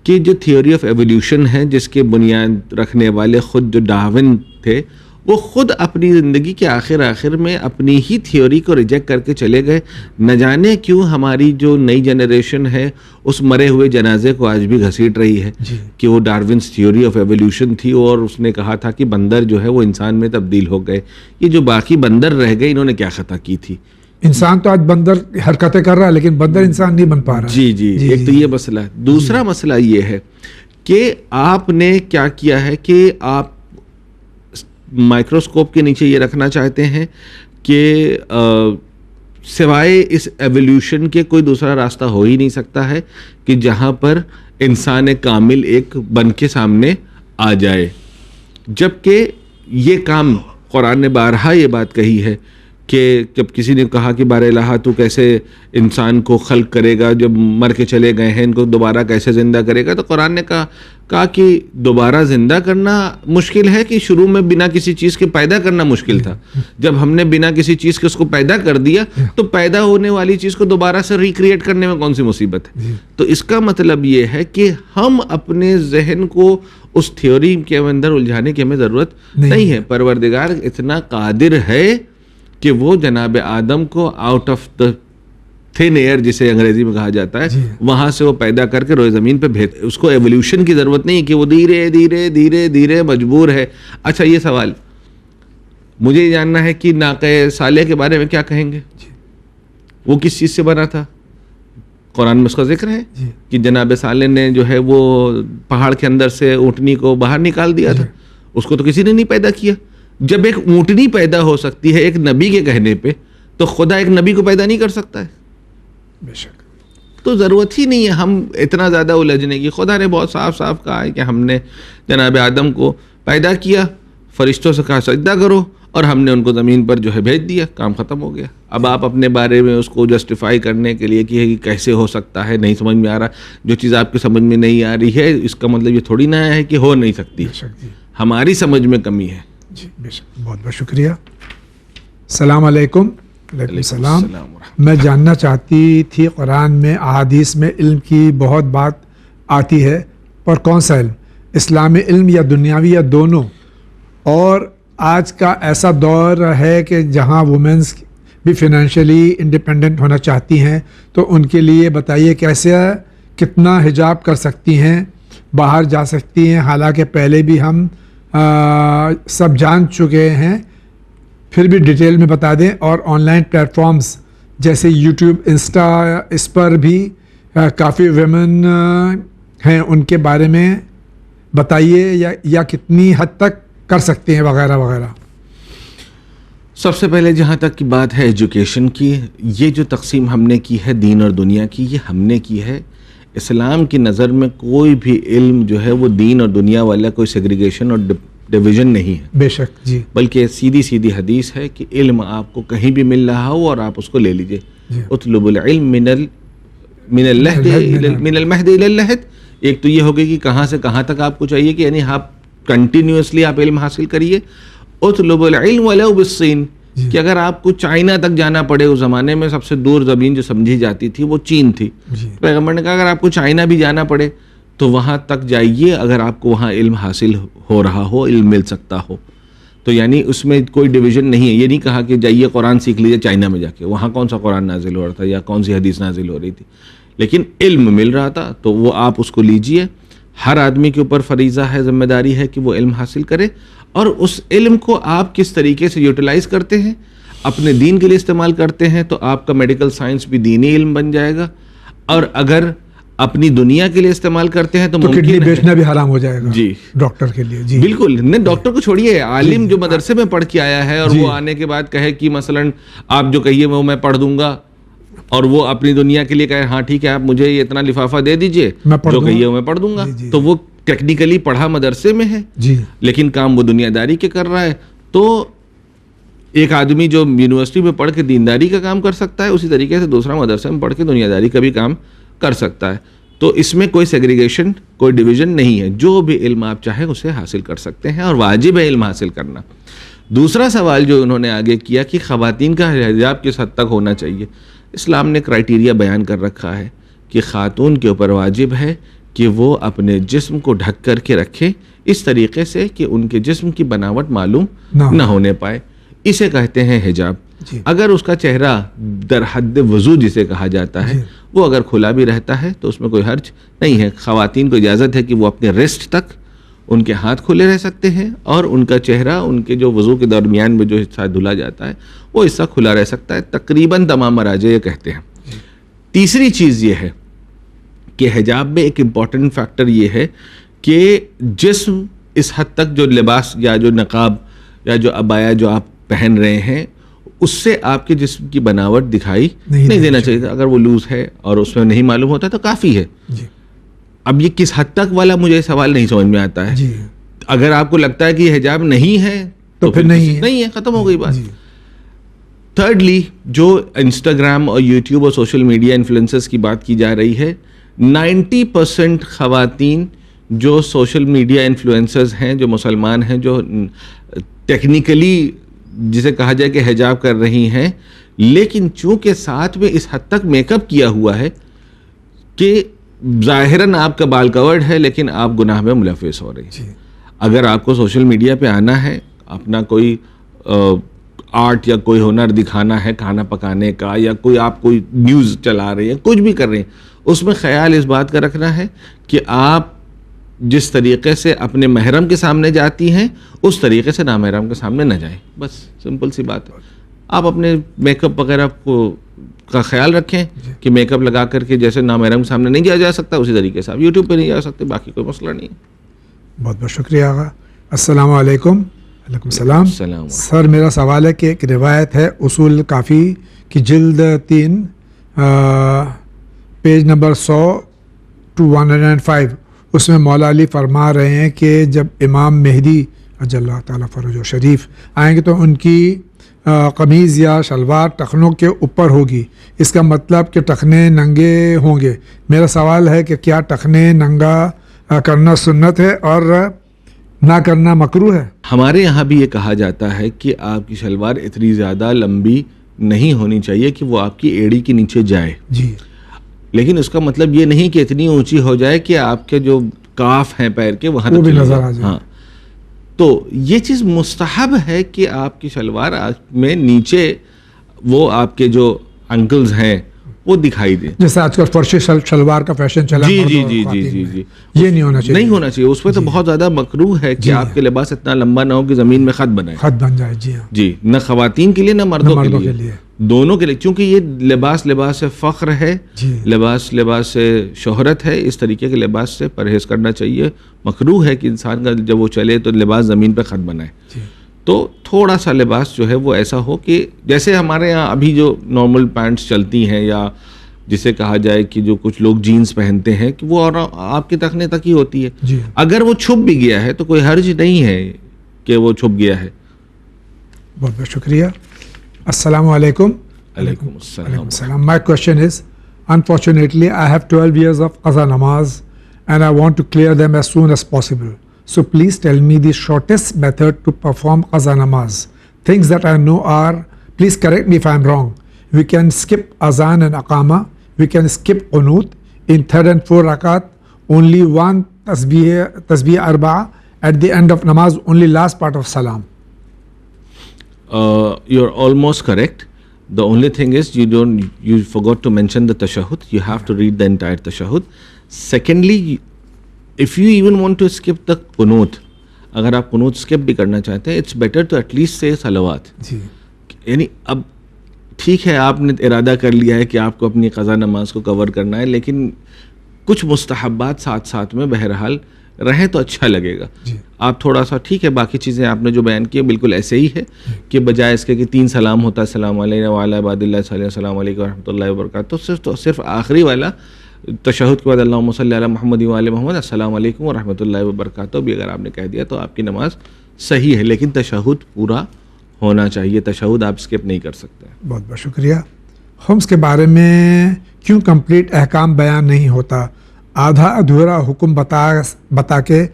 کہ جو تھیوری آف ایولیوشن ہے جس کے بنیاد رکھنے والے خود جو ڈارون تھے, وہ خود اپنی زندگی کے آخر میں اپنی ہی تھیوری کو ریجیکٹ کر کے چلے گئے. نہ جانے کیوں ہماری جو نئی جنریشن ہے اس مرے ہوئے جنازے کو آج بھی گھسیٹ رہی ہے کہ وہ ڈارونس تھیوری آف ایولیوشن تھی اور اس نے کہا تھا کہ بندر جو ہے وہ انسان میں تبدیل ہو گئے. یہ جو باقی بندر رہ گئے انہوں نے کیا خطا کی تھی؟ انسان تو آج بندر حرکتیں کر رہا ہے لیکن بندر انسان نہیں بن پا رہا. جی ایک تو یہ مسئلہ ہے. دوسرا مسئلہ یہ ہے کہ آپ نے کیا کیا ہے کہ آپ مائکروسکوپ کے نیچے یہ رکھنا چاہتے ہیں کہ سوائے اس ایولیوشن کے کوئی دوسرا راستہ ہو ہی نہیں سکتا ہے کہ جہاں پر انسان کامل ایک بن کے سامنے آ جائے, جبکہ یہ کام قرآن نے بارہا یہ بات کہی ہے کہ جب کسی نے کہا کہ بار الہ تو کیسے انسان کو خلق کرے گا, جب مر کے چلے گئے ہیں ان کو دوبارہ کیسے زندہ کرے گا, تو قرآن نے کہا کہ دوبارہ زندہ کرنا مشکل ہے کہ شروع میں بنا کسی چیز کے پیدا کرنا مشکل تھا. جب ہم نے بنا کسی چیز کے اس کو پیدا کر دیا تو پیدا ہونے والی چیز کو دوبارہ سے ریکریٹ کرنے میں کون سی مصیبت ہے. تو اس کا مطلب یہ ہے کہ ہم اپنے ذہن کو اس تھیوری کے اندر الجھانے کی ہمیں ضرورت نہیں ہے. پروردگار اتنا قادر ہے کہ وہ جناب آدم کو آؤٹ آف دا تھن ایئر جسے انگریزی میں کہا جاتا ہے وہاں سے وہ پیدا کر کے روئے زمین پہ بھیج. اس کو ایولیوشن کی ضرورت نہیں کہ وہ دھیرے دھیرے دھیرے دھیرے مجبور ہے. اچھا یہ سوال مجھے یہ جاننا ہے کہ ناقہ صالح کے بارے میں کیا کہیں گے؟ وہ کس چیز سے بنا تھا؟ قرآن میں اس کا ذکر ہے کہ جناب صالح نے جو ہے وہ پہاڑ کے اندر سے اونٹنی کو باہر نکال دیا تھا. اس کو تو کسی نے نہیں پیدا کیا. جب ایک اونٹنی پیدا ہو سکتی ہے ایک نبی کے کہنے پہ, تو خدا ایک نبی کو پیدا نہیں کر سکتا ہے؟ بے شک. تو ضرورت ہی نہیں ہے ہم اتنا زیادہ الجھنے کی. خدا نے بہت صاف صاف کہا ہے کہ ہم نے جناب آدم کو پیدا کیا, فرشتوں سے کہا سجدہ کرو, اور ہم نے ان کو زمین پر جو ہے بھیج دیا, کام ختم ہو گیا. اب آپ اپنے بارے میں اس کو جسٹیفائی کرنے کے لیے کہ کیسے ہو سکتا ہے, نہیں سمجھ میں آ رہا. جو چیز آپ کی سمجھ میں نہیں آ رہی ہے اس کا مطلب یہ تھوڑی نہ ہے کہ ہو نہیں سکتی. ہماری سمجھ میں کمی ہے. جی بے شک, بہت بہت شکریہ. السلام علیکم. وعلیکم السلام. میں جاننا چاہتی تھی قرآن میں احادیث میں علم کی بہت بات آتی ہے, پر کون سا علم, اسلامی علم یا دنیاوی یا دونوں؟ اور آج کا ایسا دور ہے کہ جہاں وومنس بھی فائنینشلی انڈیپینڈنٹ ہونا چاہتی ہیں, تو ان کے لیے بتائیے کیسے کتنا حجاب کر سکتی ہیں, باہر جا سکتی ہیں, حالانکہ پہلے بھی ہم سب جان چکے ہیں, پھر بھی ڈیٹیل میں بتا دیں. اور آن لائن پلیٹ فارمز جیسے یوٹیوب, انسٹا, اس پر بھی کافی ویمن ہیں, ان کے بارے میں بتائیے, یا کتنی حد تک کر سکتے ہیں وغیرہ وغیرہ. سب سے پہلے جہاں تک کی بات ہے ایجوکیشن کی، یہ جو تقسیم ہم نے کی ہے دین اور دنیا کی، یہ ہم نے کی ہے. اسلام کی نظر میں کوئی بھی علم جو ہے وہ دین اور دنیا والا کوئی سیگریگیشن اور ڈویژن نہیں ہے. بے شک جی. بلکہ سیدھی سیدھی حدیث ہے کہ علم آپ کو کہیں بھی مل رہا ہو اور آپ اس کو لے لیجئے. اطلب العلم من المہد الی اللحد. ایک تو یہ ہوگی کہ کہاں سے کہاں تک آپ کو چاہیے، کہ یعنی آپ کنٹینیوسلی آپ علم حاصل کریے. اطلب العلم ولو بالصین، کہ اگر آپ کو چائنا تک جانا پڑے، اس زمانے میں سب سے دور زمین جو سمجھی جاتی تھی وہ چین تھی. پیغمبر نے کہا اگر آپ کو چائنا بھی جانا پڑے تو وہاں تک جائیے، اگر آپ کو وہاں علم حاصل ہو رہا ہو، علم مل سکتا ہو. تو یعنی اس میں کوئی ڈویژن نہیں ہے. یہ نہیں کہا کہ جائیے قرآن سیکھ لیجیے چائنا میں جا کے، وہاں کون سا قرآن نازل ہو رہا تھا یا کون سی حدیث نازل ہو رہی تھی، لیکن علم مل رہا تھا تو وہ آپ اس کو لیجیے. ہر آدمی کے اوپر فریضہ ہے، ذمہ داری ہے کہ وہ علم حاصل کرے، اور اس علم کو آپ کس طریقے سے یوٹیلائز کرتے ہیں، اپنے دین کے لیے استعمال کرتے ہیں تو آپ کا میڈیکل سائنس بھی دینی علم بن جائے گا. اور اگر اپنی دنیا کے لیے استعمال کرتے ہیں تو کڈنی بیچنا بھی حرام ہو جائے گا جی ڈاکٹر کے لیے. جی بالکل نہیں. ڈاکٹر کو چھوڑیے، عالم جو مدرسے میں پڑھ کے آیا ہے اور وہ آنے کے بعد کہے کہ مثلا آپ جو کہیے وہ میں پڑھ دوں گا، اور وہ اپنی دنیا کے لیے کہے ہاں ٹھیک ہے آپ مجھے یہ اتنا لفافہ دے دیجئے جو کہیے میں پڑھ دوں گا، تو وہ ٹیکنیکلی پڑھا مدرسے میں ہے لیکن کام وہ دنیا داری کے کر رہا ہے. تو ایک آدمی جو یونیورسٹی میں پڑھ کے دینداری کا کام کر سکتا ہے، اسی طریقے سے دوسرا مدرسے میں پڑھ کے دنیا داری کا بھی کام کر سکتا ہے. تو اس میں کوئی سیگریگیشن، کوئی ڈویژن نہیں ہے. جو بھی علم آپ چاہیں اسے حاصل کر سکتے ہیں، اور واجب ہے علم حاصل کرنا. دوسرا سوال جو انہوں نے آگے کیا کہ خواتین کا حجاب کس حد تک ہونا چاہیے. اسلام نے کرائیٹیریا بیان کر رکھا ہے کہ خاتون کے اوپر واجب ہے کہ وہ اپنے جسم کو ڈھک کر کے رکھے اس طریقے سے کہ ان کے جسم کی بناوٹ معلوم نہ ہونے پائے. اسے کہتے ہیں حجاب. اگر اس کا چہرہ در حد وضو جسے کہا جاتا ہے وہ اگر کھلا بھی رہتا ہے تو اس میں کوئی حرج نہیں ہے. خواتین کو اجازت ہے کہ وہ اپنے ریسٹ تک ان کے ہاتھ کھلے رہ سکتے ہیں، اور ان کا چہرہ ان کے جو وضو کے درمیان میں جو حصہ دھلا جاتا ہے وہ حصہ کھلا رہ سکتا ہے. تقریباً تمام مراجع یہ کہتے ہیں. تیسری چیز یہ ہے کہ حجاب میں ایک امپورٹنٹ فیکٹر یہ ہے کہ جسم اس حد تک جو لباس یا جو نقاب یا جو عبایا جو آپ پہن رہے ہیں اس سے آپ کے جسم کی بناوٹ دکھائی نہیں دینا چاہیے. اگر وہ لوز ہے اور اس میں نہیں معلوم ہوتا تو کافی ہے. اب یہ کس حد تک والا مجھے سوال نہیں سمجھ میں آتا ہے. اگر آپ کو لگتا ہے کہ یہ حجاب نہیں ہے تو پھر نہیں ہے، ختم ہو گئی بات. تھرڈلی جو انسٹاگرام اور یوٹیوب اور سوشل میڈیا انفلوئنسرز کی بات کی جا رہی ہے، 90% خواتین جو سوشل میڈیا انفلوئنسرز ہیں، جو مسلمان ہیں، جو ٹیکنیکلی جسے کہا جائے کہ حجاب کر رہی ہیں، لیکن چونکہ ساتھ میں اس حد تک میک اپ کیا ہوا ہے کہ ظاہراً آپ کا بال کورڈ ہے لیکن آپ گناہ میں ملوث ہو رہی ہیں. اگر آپ کو سوشل میڈیا پہ آنا ہے، اپنا کوئی آرٹ یا کوئی ہنر دکھانا ہے کھانا پکانے کا، یا کوئی آپ کوئی نیوز چلا رہے ہیں، کچھ بھی کر رہے ہیں، اس میں خیال اس بات کا رکھنا ہے کہ آپ جس طریقے سے اپنے محرم کے سامنے جاتی ہیں اس طریقے سے نامحرم کے سامنے نہ جائیں. بس سمپل سی بات ہے. آپ اپنے میک اپ وغیرہ کا خیال رکھیں کہ میک اپ لگا کر کے جیسے نامحرم کے سامنے نہیں جا سکتا اسی طریقے سے آپ یوٹیوب پہ نہیں جا سکتے. باقی کوئی مسئلہ نہیں ہے. بہت بہت شکریہ آغا. السلام علیکم. وعلیکم السلام. سر میرا سوال ہے کہ ایک روایت ہے اصول کافی کی جلد 3 پیج نمبر 100 to 105، اس میں مولا علی فرما رہے ہیں کہ جب امام مہدی اجل اللہ تعالیٰ فرج و شریف آئیں گے تو ان کی قمیض یا شلوار ٹخنوں کے اوپر ہوگی. اس کا مطلب کہ ٹخنے ننگے ہوں گے. میرا سوال ہے کہ کیا ٹخنے ننگا کرنا سنت ہے اور نہ کرنا مکروہ ہے؟ ہمارے یہاں بھی یہ کہا جاتا ہے کہ آپ کی شلوار اتنی زیادہ لمبی نہیں ہونی چاہیے کہ وہ آپ کی ایڑی کے نیچے جائے. لیکن اس کا مطلب یہ نہیں کہ اتنی اونچی ہو جائے کہ آپ کے جو کاف ہیں پیر کے وہاں بھی نظر آ جائے. ہاں، تو یہ چیز مستحب ہے کہ آپ کی شلوار میں نیچے وہ آپ کے جو انکلز ہیں وہ دکھائی دیں. جیسے آج کل فرشی شلوار کا فیشن چلا. جی یہ نہیں ہونا چاہیے. نہیں ہونا چاہیے. اس پہ تو بہت زیادہ مکروہ ہے کہ آپ کے لباس اتنا لمبا نہ ہو کہ زمین میں خط بنائے. خط بن جائے. جی ہاں. جی، نہ خواتین کے لیے نہ مردوں کے لیے، دونوں کے لیے. کیونکہ یہ لباس سے فخر ہے، لباس سے شہرت ہے. اس طریقے کے لباس سے پرہیز کرنا چاہیے. مکروہ ہے کہ انسان کا جب وہ چلے تو لباس زمین پہ خط بنائے. تو تھوڑا سا لباس جو ہے وہ ایسا ہو کہ جیسے ہمارے یہاں ابھی جو نارمل پینٹس چلتی ہیں یا جسے کہا جائے کہ جو کچھ لوگ جینز پہنتے ہیں کہ وہ اور آپ کے ٹخنے تک ہی ہوتی ہے. جی اگر وہ چھپ بھی گیا ہے تو کوئی حرج نہیں ہے کہ وہ چھپ گیا ہے. بہت بہت شکریہ. السلام علیکم. علیکم السلام. السلام. My question is, unfortunately, I have 12 years of Qaza Namaz and I want to clear them as soon as possible. So please tell me the shortest method to perform Qaza Namaz. Things that I know are, please correct me if I am wrong. We can skip Azan and Aqama. We can skip Qunut. In third and fourth rakat, only one tasbih arba'a. At the end of namaz, only last part of salam. You're almost correct. The only thing is you forgot to mention the tashahhud. You have to read the entire tashahhud. Secondly, if you even want to skip the qunut, اگر آپ قنوت اسکپ بھی کرنا چاہتے ہیں, it's better to at least سے صلوات. جی یعنی اب ٹھیک ہے آپ نے ارادہ کر لیا ہے کہ آپ کو اپنی قضا نماز کو کور کرنا ہے, لیکن کچھ مستحبات ساتھ ساتھ میں بہرحال رہیں تو اچھا لگے گا. آپ تھوڑا سا ٹھیک ہے باقی چیزیں آپ نے جو بیان کی بالکل ایسے ہی ہے کہ بجائے اس کے کہ 3 سلام ہوتا ہے, السلام علیکم وعلی عباد اللہ صلی اللہ السلام علیکم ورحمۃ اللہ وبرکاتہ, تو صرف آخری والا تشہد کے بعد اللہم صلی علی محمد وعلی محمد السلام علیکم ورحمۃ اللہ وبرکاتہ بھی اگر آپ نے کہہ دیا تو آپ کی نماز صحیح ہے, لیکن تشہد پورا ہونا چاہیے. تشہد آپ اسکپ نہیں کر سکتے. بہت بہت شکریہ. خمس کے بارے میں کیوں کمپلیٹ احکام بیان نہیں ہوتا؟ آدھا ادھورا حکم بتا کے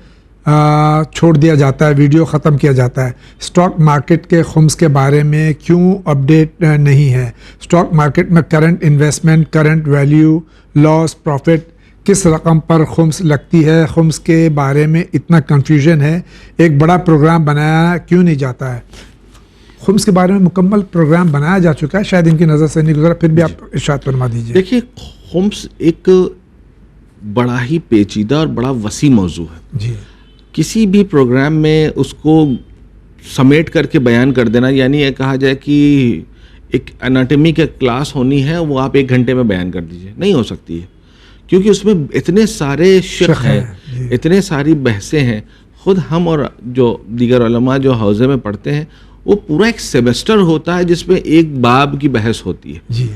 چھوڑ دیا جاتا ہے, ویڈیو ختم کیا جاتا ہے. اسٹاک مارکیٹ کے خمس کے بارے میں کیوں اپڈیٹ نہیں ہے؟ اسٹاک مارکیٹ میں کرنٹ انویسٹمنٹ, کرنٹ ویلیو, لاس, پروفٹ, کس رقم پر خمس لگتی ہے؟ خمس کے بارے میں اتنا کنفیوژن ہے, ایک بڑا پروگرام بنایا کیوں نہیں جاتا ہے؟ خمس کے بارے میں مکمل پروگرام بنایا جا چکا ہے, شاید ان کی نظر سے نہیں گزرا, پھر بھی آپ ارشاد فرما دیجیے. دیکھیے خمس ایک بڑا ہی پیچیدہ اور بڑا وسیع موضوع ہے. جی کسی بھی پروگرام میں اس کو سمیٹ کر کے بیان کر دینا, یعنی یہ کہا جائے کہ ایک اناٹمی کا کلاس ہونی ہے وہ آپ 1 گھنٹے میں بیان کر دیجیے, نہیں ہو سکتی ہے, کیونکہ اس میں اتنے سارے شق ہیں, اتنے ساری بحثیں ہیں. خود ہم اور جو دیگر علماء جو حوزے میں پڑھتے ہیں وہ پورا ایک سیمسٹر ہوتا ہے جس میں ایک باب کی بحث ہوتی ہے. جی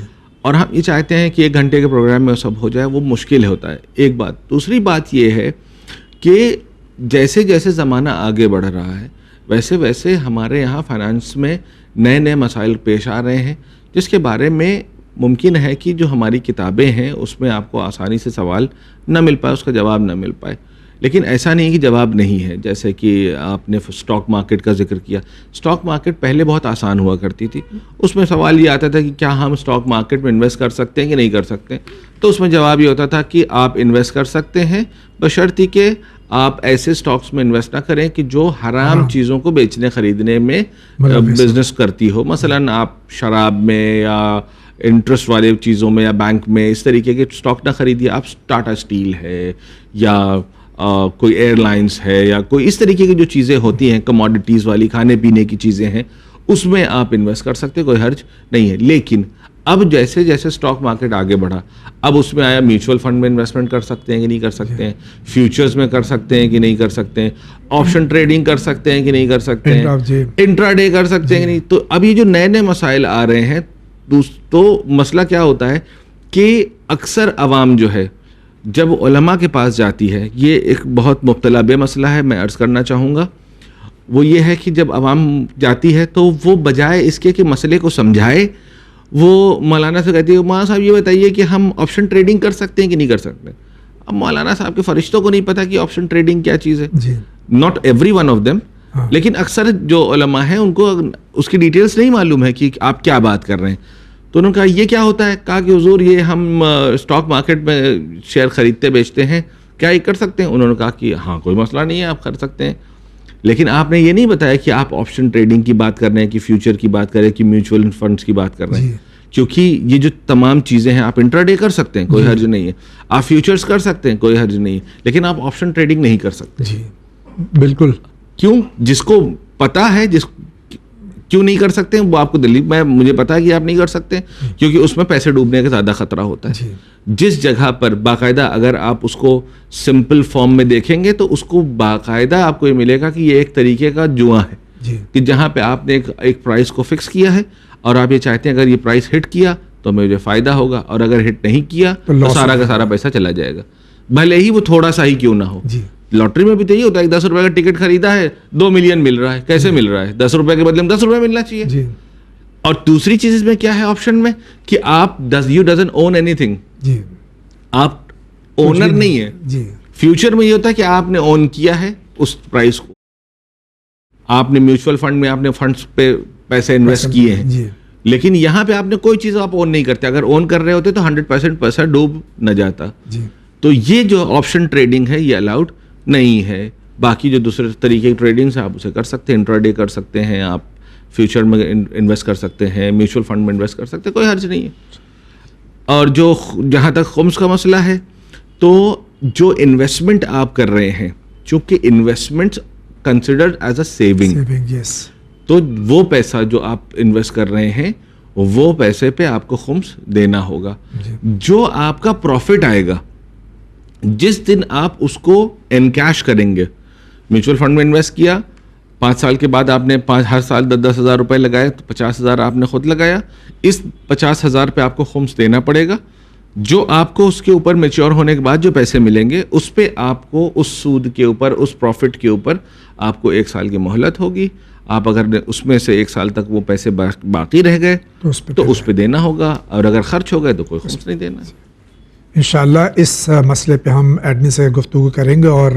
اور ہم یہ چاہتے ہیں کہ 1 گھنٹے کے پروگرام میں سب ہو جائے, وہ مشکل ہوتا ہے. ایک بات. دوسری بات یہ ہے کہ جیسے جیسے زمانہ آگے بڑھ رہا ہے ویسے ویسے ہمارے یہاں فائنانس میں نئے نئے مسائل پیش آ رہے ہیں, جس کے بارے میں ممکن ہے کہ جو ہماری کتابیں ہیں اس میں آپ کو آسانی سے سوال نہ مل پائے, اس کا جواب نہ مل پائے. لیکن ایسا نہیں کہ جواب نہیں ہے. جیسے کہ آپ نے اسٹاک مارکیٹ کا ذکر کیا, اسٹاک مارکیٹ پہلے بہت آسان ہوا کرتی تھی. اس میں سوال یہ آتا تھا کہ کیا ہم اسٹاک مارکیٹ میں انویسٹ کر سکتے ہیں کہ نہیں کر سکتے, تو اس میں جواب یہ ہوتا تھا کہ آپ انویسٹ کر سکتے ہیں بشرطی کہ آپ ایسے اسٹاکس میں انویسٹ نہ کریں کہ جو حرام چیزوں کو بیچنے خریدنے میں بزنس کرتی ہو. مثلاً آپ شراب میں یا انٹرسٹ والے چیزوں میں یا بینک میں اس طریقے کے اسٹاک نہ خریدیے. آپ ٹاٹا اسٹیل ہے یا کوئی ایئر لائنس ہے یا کوئی اس طریقے کی جو چیزیں ہوتی ہیں کموڈیٹیز والی, کھانے پینے کی چیزیں ہیں, اس میں آپ انویسٹ کر سکتے, کوئی حرج نہیں ہے. لیکن اب جیسے جیسے اسٹاک مارکیٹ آگے بڑھا, اب اس میں آیا میوچول فنڈ میں انویسٹمنٹ کر سکتے ہیں کہ نہیں کر سکتے ہیں, فیوچرز میں کر سکتے ہیں کہ نہیں کر سکتے ہیں, آپشن ٹریڈنگ کر سکتے ہیں کہ نہیں کر سکتے ہیں, انٹرا ڈے کر سکتے ہیں کہ نہیں. تو اب یہ جو نئے نئے مسائل آ رہے ہیں تو مسئلہ کیا ہوتا ہے کہ اکثر عوام جو ہے جب علماء کے پاس جاتی ہے, یہ ایک بہت مبتلا بے مسئلہ ہے, میں عرض کرنا چاہوں گا. وہ یہ ہے کہ جب عوام جاتی ہے تو وہ بجائے اس کے کہ مسئلے کو سمجھائے, وہ مولانا سے کہتی ہے مولانا صاحب یہ بتائیے کہ ہم آپشن ٹریڈنگ کر سکتے ہیں کہ نہیں کر سکتے. اب مولانا صاحب کے فرشتوں کو نہیں پتا کہ آپشن ٹریڈنگ کیا چیز ہے. Not every one of them, لیکن اکثر جو علماء ہیں ان کو اس کی ڈیٹیلس نہیں معلوم ہے کہ آپ کیا بات کر رہے ہیں. تو انہوں نے کہا یہ کیا ہوتا ہے؟ کہا کہ حضور یہ ہم اسٹاک مارکیٹ میں شیئر خریدتے بیچتے ہیں, کیا یہ کر سکتے ہیں؟ انہوں نے کہا کہ ہاں کوئی مسئلہ نہیں ہے, آپ کر سکتے ہیں. لیکن آپ نے یہ نہیں بتایا کہ آپ آپشن ٹریڈنگ کی بات کر رہے ہیں, کہ فیوچر کی بات کر رہے ہیں, کہ میوچول فنڈس کی بات کر رہے ہیں. کیونکہ یہ جو تمام چیزیں ہیں آپ انٹرا ڈے کر سکتے ہیں, کوئی حرج نہیں ہے, آپ فیوچرز کر سکتے ہیں, کوئی حرج نہیں ہے, لیکن آپ آپشن ٹریڈنگ نہیں کر سکتے. جی بالکل. کیوں؟ جس کو پتا ہے کیوں نہیں کر سکتے ہیں وہ آپ کو دلیل, مجھے پتا ہے کہ آپ نہیں کر سکتے کیونکہ اس میں پیسے ڈوبنے کا زیادہ خطرہ ہوتا ہے. جس جگہ پر باقاعدہ اگر آپ اس کو سمپل فارم میں دیکھیں گے تو اس کو باقاعدہ آپ کو یہ ملے گا کہ یہ ایک طریقے کا جوا ہے. جی کہ جہاں پہ آپ نے ایک پرائس کو فکس کیا ہے اور آپ یہ چاہتے ہیں اگر یہ پرائس ہٹ کیا تو مجھے فائدہ ہوگا, اور اگر ہٹ نہیں کیا تو سارا کا سارا پیسہ چلا جائے گا, بھلے ہی وہ تھوڑا سا ہی کیوں نہ ہو. جی لاٹری میں بھی تو یہ ہوتا ہے, 10 روپے کا ٹکٹ خریدا ہے 2 ملین مل رہا ہے, کیسے مل رہا ہے؟ 10 روپے کے بدلے میں 10 روپے ملنا چاہیے. جی اور دوسری چیز میں کیا ہے آپشن میں کہ آپ یو ڈزنٹ اون اینی تھنگ, جی آپ اونر نہیں ہے. جی فیوچر میں یہ ہوتا ہے کہ آپ نے اون کیا ہے اس پرائز کو, آپ نے میوچل فنڈ میں آپ نے فنڈس پہ پیسے انویسٹ کیے ہیں, جی لیکن یہاں پہ آپ نے کوئی چیز آپ اون نہیں کرتے. اگر اون کر رہے ہوتے تو 100% پیسہ ڈوب نہ جاتا. جی تو یہ جو آپشن ٹریڈنگ ہے یہ الاؤڈ نہیں ہے. باقی جو دوسرے طریقے کی ٹریڈنگ آپ اسے کر سکتے ہیں, انٹرا ڈے کر سکتے ہیں, آپ فیوچر میں انویسٹ کر سکتے ہیں, میوچل فنڈ میں انویسٹ کر سکتے ہیں, کوئی حرج نہیں ہے. اور جو جہاں تک خمس کا مسئلہ ہے, تو جو انویسٹمنٹ آپ کر رہے ہیں, چونکہ investment considered as a saving, yes, تو وہ پیسہ جو آپ انویسٹ کر رہے ہیں وہ پیسے پہ آپ کو خمس دینا ہوگا. جو آپ کا پروفٹ آئے گا جس دن آپ اس کو انکیش کریں گے, میوچل فنڈ میں انویسٹ کیا, 5 سال کے بعد آپ نے ہر سال 10 ہزار روپے لگائے, تو 50,000 آپ نے خود لگایا, اس 50,000 پہ آپ کو خمس دینا پڑے گا. جو آپ کو اس کے اوپر میچور ہونے کے بعد جو پیسے ملیں گے اس پہ آپ کو اس سود کے اوپر, اس پروفٹ کے اوپر آپ کو 1 سال کی مہلت ہوگی. آپ اگر اس میں سے 1 سال تک وہ پیسے باقی رہ گئے تو اس پہ دینا ہوگا, اور اگر خرچ ہو گئے تو کوئی خمس نہیں دینا. انشاءاللہ اس مسئلے پہ ہم ایڈمن سے گفتگو کریں گے اور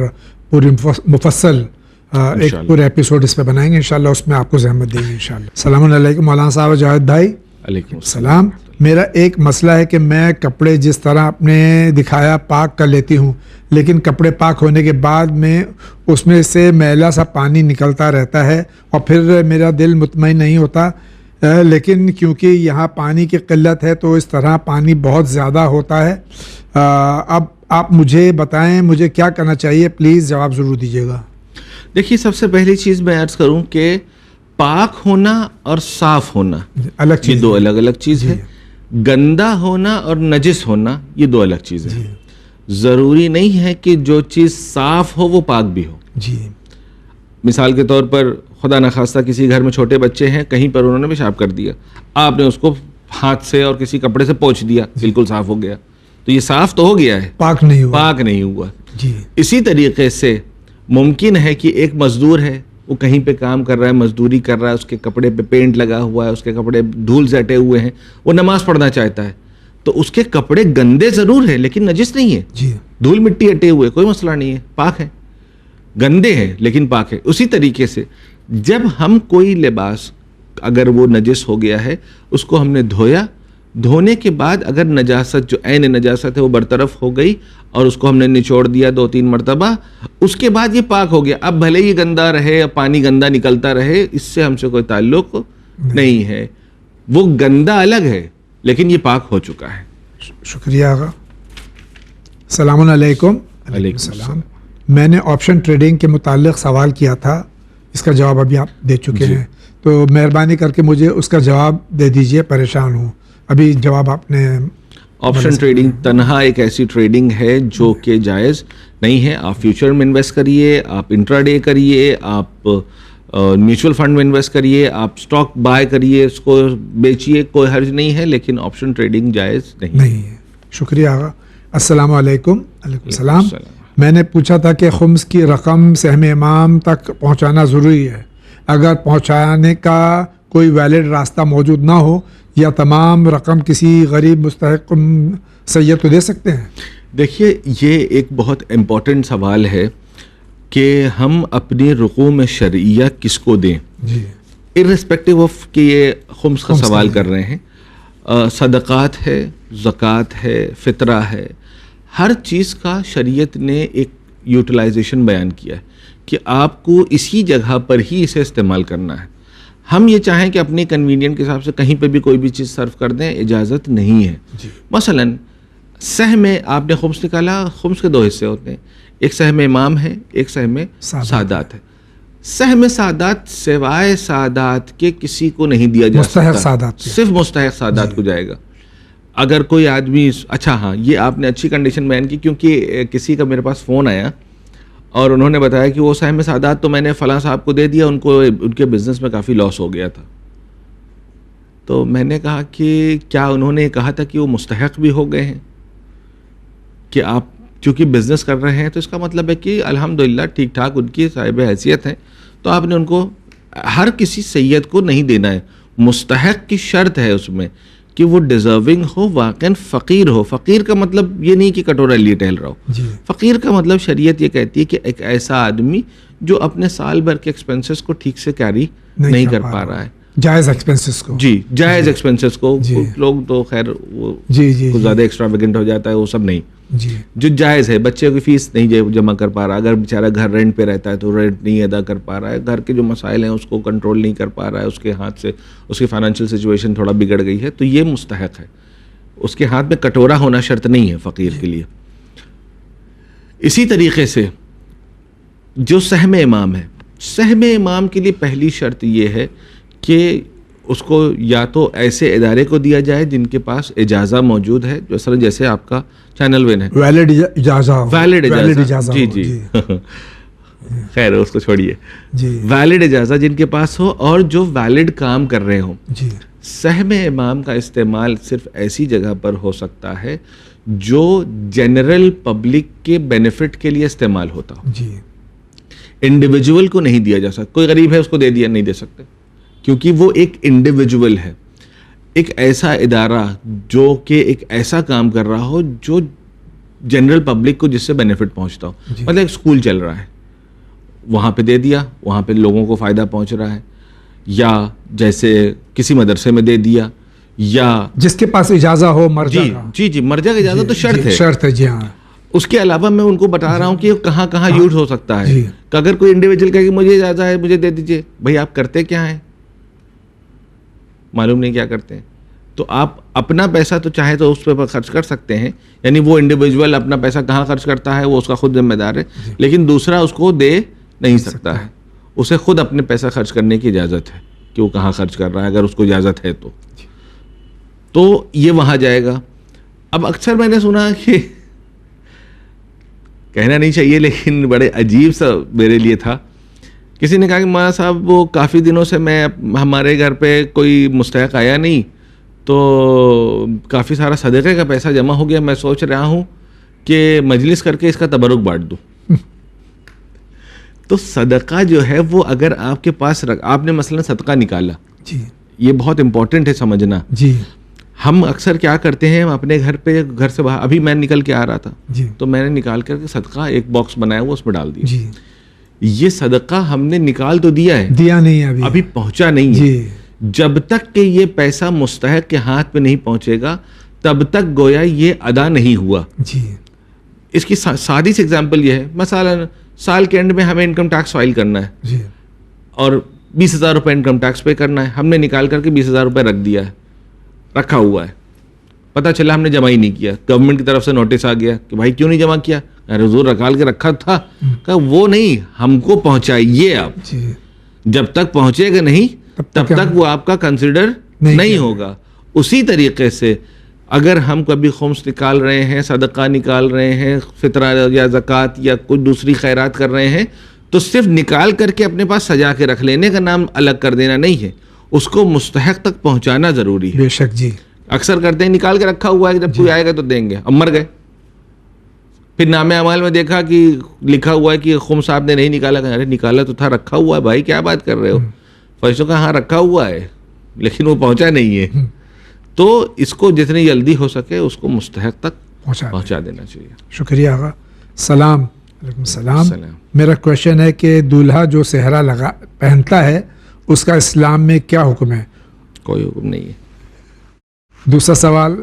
پوری مفصل ایک پورا ایپیسوڈ اس پہ بنائیں گے انشاءاللہ, اس میں آپ کو زحمت دیں گے انشاءاللہ. السلام علیکم مولانا صاحب جاوید بھائی. علیکم السلام. میرا ایک مسئلہ ہے کہ میں کپڑے جس طرح آپ نے دکھایا پاک کر لیتی ہوں, لیکن کپڑے پاک ہونے کے بعد میں اس میں سے میلا سا پانی نکلتا رہتا ہے, اور پھر میرا دل مطمئن نہیں ہوتا, لیکن کیونکہ یہاں پانی کی قلت ہے تو اس طرح پانی بہت زیادہ ہوتا ہے. اب آپ مجھے بتائیں مجھے کیا کرنا چاہیے, پلیز جواب ضرور دیجیے گا. دیکھیے, سب سے پہلی چیز میں عرض کروں کہ پاک ہونا اور صاف ہونا الگ یہ چیز, 2 الگ الگ چیز ہے. گندا ہونا اور نجس ہونا یہ 2 الگ چیزیں ہیں. ضروری نہیں ہے کہ جو چیز صاف ہو وہ پاک بھی ہو. جی, مثال کے طور پر خدا نخواستہ کسی گھر میں چھوٹے بچے ہیں, کہیں پر انہوں نے پیشاب کر دیا, آپ نے اس کو ہاتھ سے اور کسی کپڑے سے پوچھ دیا, بالکل صاف ہو گیا, تو یہ صاف تو ہو گیا ہے, پاک نہیں ہوا. پاک نہیں ہوا. جی, اسی طریقے سے ممکن ہے کہ ایک مزدور ہے, وہ کہیں پہ کام کر رہا ہے, مزدوری کر رہا ہے, اس کے کپڑے پہ پینٹ لگا ہوا ہے, اس کے کپڑے دھول سے اٹے ہوئے ہیں, وہ نماز پڑھنا چاہتا ہے, تو اس کے کپڑے گندے ضرور ہیں لیکن نجس نہیں ہے. جی, دھول مٹی اٹے ہوئے کوئی مسئلہ نہیں ہے, پاک ہے. گندے ہیں لیکن پاک ہے. اسی طریقے سے جب ہم کوئی لباس اگر وہ نجس ہو گیا ہے, اس کو ہم نے دھویا, دھونے کے بعد اگر نجاست جو عین نجاست ہے وہ برطرف ہو گئی اور اس کو ہم نے نچوڑ دیا 2-3 مرتبہ, اس کے بعد یہ پاک ہو گیا. اب بھلے ہی گندا رہے یا پانی گندا نکلتا رہے, اس سے ہم سے کوئی تعلق نہیں ہے. وہ گندا الگ ہے لیکن یہ پاک ہو چکا ہے. شکریہ آقا. السلام علیکم. علیکم السلام. میں نے آپشن ٹریڈنگ کے متعلق سوال کیا تھا, اس کا جواب ابھی آپ دے چکے ہیں, تو مہربانی کر کے مجھے اس کا جواب دے دیجئے, پریشان ہوں. ابھی جواب آپ نے. آپشن ٹریڈنگ تنہا ایک ایسی ٹریڈنگ ہے جو کہ جائز نہیں ہے. آپ فیوچر میں انویسٹ کریے, آپ انٹرا ڈے کریے, آپ میوچل فنڈ میں انویسٹ کریے, آپ اسٹاک بائی کریے, اس کو بیچیے, کوئی حرج نہیں ہے, لیکن آپشن ٹریڈنگ جائز نہیں ہے. شکریہ آقا. السلام علیکم. علیکم السلام. میں نے پوچھا تھا کہ خمس کی رقم سہم امام تک پہنچانا ضروری ہے, اگر پہنچانے کا کوئی ویلڈ راستہ موجود نہ ہو, یا تمام رقم کسی غریب مستحق سید کو دے سکتے ہیں؟ دیکھیے, یہ ایک بہت امپورٹنٹ سوال ہے کہ ہم اپنی رقوم شرعیہ کس کو دیں. جی, ارسپیکٹو آف کہ یہ خمس کا سوال کر رہے ہیں. صدقات ہے, زکوٰۃ ہے, فطرہ ہے, ہر چیز کا شریعت نے ایک یوٹیلائزیشن بیان کیا ہے کہ آپ کو اسی جگہ پر ہی اسے استعمال کرنا ہے. ہم یہ چاہیں کہ اپنی کنوینئنٹ کے حساب سے کہیں پہ بھی کوئی بھی چیز صرف کر دیں, اجازت نہیں ہے. مثلاً سہم آپ نے خمس نکالا, خمس کے 2 حصے ہوتے ہیں, ایک سہم امام ہے, ایک سہم سادات ہے. سہم سادات سوائے سادات کے کسی کو نہیں دیا جا سکتا, صرف مستحق سادات کو جائے گا. اگر کوئی آدمی, اچھا ہاں, یہ آپ نے اچھی کنڈیشن بیان کی, کیونکہ کسی کا میرے پاس فون آیا اور انہوں نے بتایا کہ وہ سہم سعادات تو میں نے فلاں صاحب کو دے دیا, ان کو ان کے بزنس میں کافی لاس ہو گیا تھا. تو میں نے کہا کہ کیا انہوں نے کہا تھا کہ وہ مستحق بھی ہو گئے ہیں کہ آپ چونکہ بزنس کر رہے ہیں تو اس کا مطلب ہے کہ الحمدللہ ٹھیک ٹھاک ان کی صاحب حیثیت ہیں, تو آپ نے ان کو, ہر کسی سید کو نہیں دینا ہے, مستحق کی شرط ہے اس میں کہ وہ ڈیزرونگ ہو, واقعاً فقیر ہو. فقیر کا مطلب یہ نہیں کہ کٹورا لیے ٹہل رہا ہو, فقیر کا مطلب شریعت یہ کہتی ہے کہ ایک ایسا آدمی جو اپنے سال بھر کے ایکسپنسز کو ٹھیک سے کیری نہیں کر پا رہا ہے, جائز ایکسپنسز کو, جی جائز ایکسپنسز کو. لوگ تو خیر وہ کچھ زیادہ ایکسٹراویگنٹ ہو جاتا ہے, وہ سب نہیں, جو جائز ہے. بچے کی فیس نہیں جمع کر پا رہا, اگر بیچارہ گھر رینٹ پہ رہتا ہے تو رینٹ نہیں ادا کر پا رہا ہے, گھر کے جو مسائل ہیں اس کو کنٹرول نہیں کر پا رہا ہے, اس کے ہاتھ سے اس کی فائنینشیل سچویشن تھوڑا بگڑ گئی ہے, تو یہ مستحق ہے. اس کے ہاتھ میں کٹورا ہونا شرط نہیں ہے فقیر کے لیے. اسی طریقے سے جو سہم امام ہے, سہم امام کے لیے پہلی شرط یہ ہے کہ اس کو یا تو ایسے ادارے کو دیا جائے جن کے پاس اجازہ موجود ہے, جیسے آپ کا چینل وین ہے, ویلڈ اجازہ, جی خیر اس کو چھوڑیے, ویلڈ اجازہ جن کے پاس ہو اور جو ویلڈ کام کر رہے ہوں. سہم امام کا استعمال صرف ایسی جگہ پر ہو سکتا ہے جو جنرل پبلک کے بینیفٹ کے لیے استعمال ہوتا ہو. انڈیویجول کو نہیں دیا جا سکتا. کوئی غریب ہے اس کو دے دیا نہیں دے سکتے, کیونکہ وہ ایک انڈیویجول ہے. ایک ایسا ادارہ جو کہ ایک ایسا کام کر رہا ہو جو جنرل پبلک کو جس سے بینیفٹ پہنچتا ہو, مطلب ایک اسکول چل رہا ہے, وہاں پہ دے دیا, وہاں پہ لوگوں کو فائدہ پہنچ رہا ہے, یا جیسے کسی مدرسے میں دے دیا, یا جس کے پاس اجازہ ہو مرجع کا. جی مرجع کا اجازت تو شرط ہے. جی ہاں. اس کے علاوہ میں ان کو بتا رہا ہوں کہ کہاں کہاں یوز ہو سکتا ہے. کہ اگر کوئی انڈیویجول کہے کہ مجھے اجازت ہے مجھے دے دیجیے, بھائی آپ کرتے کیا ہیں, معلوم نہیں کیا کرتے ہیں, تو آپ اپنا پیسہ تو چاہے تو اس پہ خرچ کر سکتے ہیں, یعنی وہ انڈیویجول اپنا پیسہ کہاں خرچ کرتا ہے وہ اس کا خود ذمہ دار ہے, لیکن دوسرا اس کو دے نہیں سکتا ہے. اسے خود اپنے پیسہ خرچ کرنے کی اجازت ہے کہ وہ کہاں خرچ کر رہا ہے, اگر اس کو اجازت ہے تو یہ وہاں جائے گا. اب اکثر میں نے سنا کہ کہنا نہیں چاہیے لیکن بڑے عجیب سا میرے لیے تھا, کسی نے کہا کہ مولانا صاحب وہ کافی دنوں سے میں ہمارے گھر پہ کوئی مستحق آیا نہیں, تو کافی سارا صدقے کا پیسہ جمع ہو گیا, میں سوچ رہا ہوں کہ مجلس کر کے اس کا تبرک بانٹ دوں. تو صدقہ جو ہے وہ اگر آپ کے پاس آپ نے مثلا صدقہ نکالا, یہ بہت امپورٹنٹ ہے سمجھنا. ہم اکثر کیا کرتے ہیں, ہم اپنے گھر سے باہر, ابھی میں نکل کے آ رہا تھا تو میں نے نکال کر کے صدقہ ایک باکس بنایا ہوا اس میں ڈال دیا. یہ صدقہ ہم نے نکال تو دیا ہے, دیا نہیں, ابھی پہنچا نہیں ہے. جب تک کہ یہ پیسہ مستحق کے ہاتھ پہ نہیں پہنچے گا تب تک گویا یہ ادا نہیں ہوا. اس کی سادی سی ایگزامپل یہ ہے, مثلا سال کے اینڈ میں ہمیں انکم ٹیکس فائل کرنا ہے اور 20,000 روپے انکم ٹیکس پے کرنا ہے, ہم نے نکال کر کے 20,000 روپے رکھ دیا ہے, رکھا ہوا ہے, پتہ چلا ہم نے جمع ہی نہیں کیا, گورنمنٹ کی طرف سے نوٹس آ گیا کہ بھائی کیوں نہیں جمع کیا, حضور رکھال کے رکھا تھا, کہ وہ نہیں ہم کو پہنچائیے آپ, جب تک پہنچے گا نہیں تب تک وہ آپ کا کنسیڈر نہیں ہوگا. اسی طریقے سے اگر ہم کبھی خمس نکال رہے ہیں, صدقہ نکال رہے ہیں, فطرہ یا زکوٰۃ یا کچھ دوسری خیرات کر رہے ہیں, تو صرف نکال کر کے اپنے پاس سجا کے رکھ لینے کا نام الگ کر دینا نہیں ہے, اس کو مستحق تک پہنچانا ضروری ہے. بے شک. جی اکثر کرتے ہیں نکال کے رکھا ہوا ہے, جب کوئی آئے گا تو دیں گے, اب مر گئے, پھر نام اعمال میں دیکھا کہ لکھا ہوا ہے کہ خمس صاحب نے نہیں نکالا, ارے نکالا تو تھا, رکھا ہوا ہے بھائی, کیا بات کر رہے ہو. فرشتوں کا ہاں رکھا ہوا ہے لیکن وہ پہنچا نہیں ہے. تو اس کو جتنی جلدی ہو سکے اس کو مستحق تک پہنچا دینا چاہیے. شکریہ آقا. سلام. علیکم السلام. میرا کویشچن ہے کہ دولہا جو صحرا پہنتا ہے اس کا اسلام میں کیا حکم ہے؟ کوئی حکم نہیں ہے. دوسرا سوال,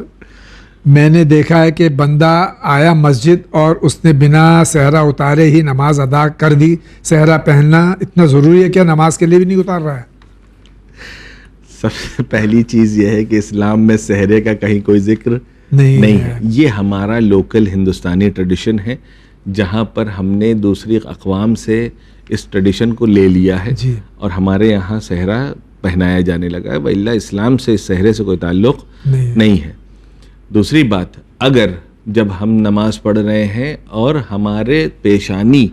میں نے دیکھا ہے کہ بندہ آیا مسجد اور اس نے بنا صحرا اتارے ہی نماز ادا کر دی. صحرا پہننا اتنا ضروری ہے کیا نماز کے لیے بھی نہیں اتار رہا ہے؟ سب سے پہلی چیز یہ ہے کہ اسلام میں صحرے کا کہیں کوئی ذکر نہیں ہے. یہ ہمارا لوکل ہندوستانی ٹریڈیشن ہے جہاں پر ہم نے دوسری اقوام سے اس ٹریڈیشن کو لے لیا ہے اور ہمارے یہاں صحرا پہنایا جانے لگا ہے. وَإِلَّا اسلام سے اس صحرے سے کوئی تعلق نہیں ہے. دوسری بات, اگر جب ہم نماز پڑھ رہے ہیں اور ہمارے پیشانی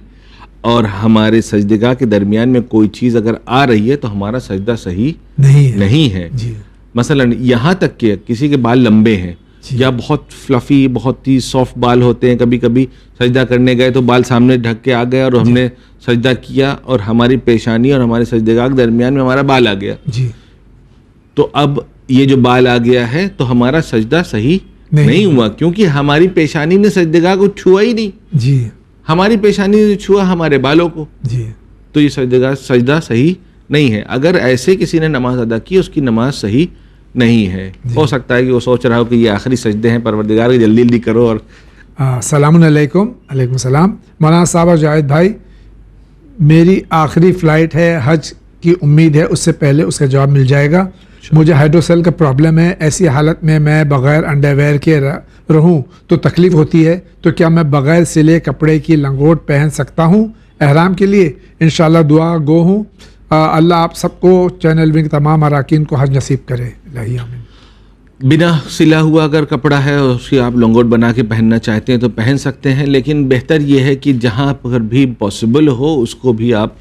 اور ہمارے سجدگاہ کے درمیان میں کوئی چیز اگر آ رہی ہے تو ہمارا سجدہ صحیح نہیں ہے. جی مثلا یہاں تک کہ کسی کے بال لمبے ہیں یا بہت فلفی بہت ہی سافٹ بال ہوتے ہیں, کبھی کبھی سجدہ کرنے گئے تو بال سامنے ڈھک کے آ گئے اور ہم نے سجدہ کیا اور ہماری پیشانی اور ہمارے سجدگاہ کے درمیان میں ہمارا بال آ گیا, جی تو اب یہ جو بال آ گیا ہے تو ہمارا سجدہ صحیح نہیں ہوا, کیونکہ ہماری پیشانی نے سجدگاہ کو چھوا ہی نہیں. جی ہماری پیشانی نے چھوا ہمارے بالوں کو, جی تو یہ سجدہ صحیح نہیں ہے. اگر ایسے کسی نے نماز ادا کی اس کی نماز صحیح نہیں ہے. ہو سکتا ہے کہ وہ سوچ رہا ہو کہ یہ آخری سجدے ہیں, پروردگار کی جلدی جلدی کرو. اور السلام علیکم. علیکم السلام. مولانا صاحب اور جاوید بھائی, میری آخری فلائٹ ہے, حج کی امید ہے, اس سے پہلے اس کا جواب مل جائے گا. مجھے ہائیڈروسیل کا پرابلم ہے, ایسی حالت میں میں بغیر انڈر ویئر کے رہوں تو تکلیف ہوتی ہے, تو کیا میں بغیر سلے کپڑے کی لنگوٹ پہن سکتا ہوں احرام کے لیے؟ انشاءاللہ دعا گو ہوں. اللہ آپ سب کو چینل ونگ تمام اراکین کو حج نصیب کرے. الہی آمین. بنا سلا ہوا اگر کپڑا ہے اور اس کی آپ لنگوٹ بنا کے پہننا چاہتے ہیں تو پہن سکتے ہیں, لیکن بہتر یہ ہے کہ جہاں پر بھی پاسبل ہو اس کو بھی آپ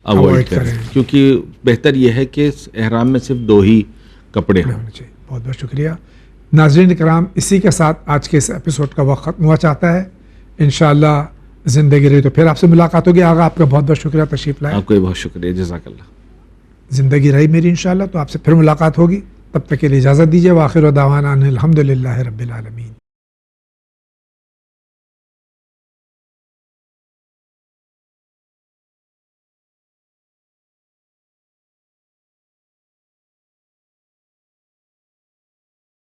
اوائڈ کریں, کیونکہ بہتر یہ ہے کہ احرام میں صرف 2 ہی کپڑے ہوں. بہت بہت شکریہ. ناظرین کرام, اسی کے ساتھ آج کے اس ایپیسوڈ کا وقت ختم ہوا چاہتا ہے. انشاءاللہ زندگی رہی تو پھر آپ سے ملاقات ہوگی. آغا آپ کا بہت بہت شکریہ تشریف لائے. آپ کو بہت شکریہ, جزاک اللہ. زندگی رہی میری انشاءاللہ تو آپ سے پھر ملاقات ہوگی. تب تک کے لیے اجازت دیجیے. وآخر دعوانا ان الحمدللہ رب العالمین.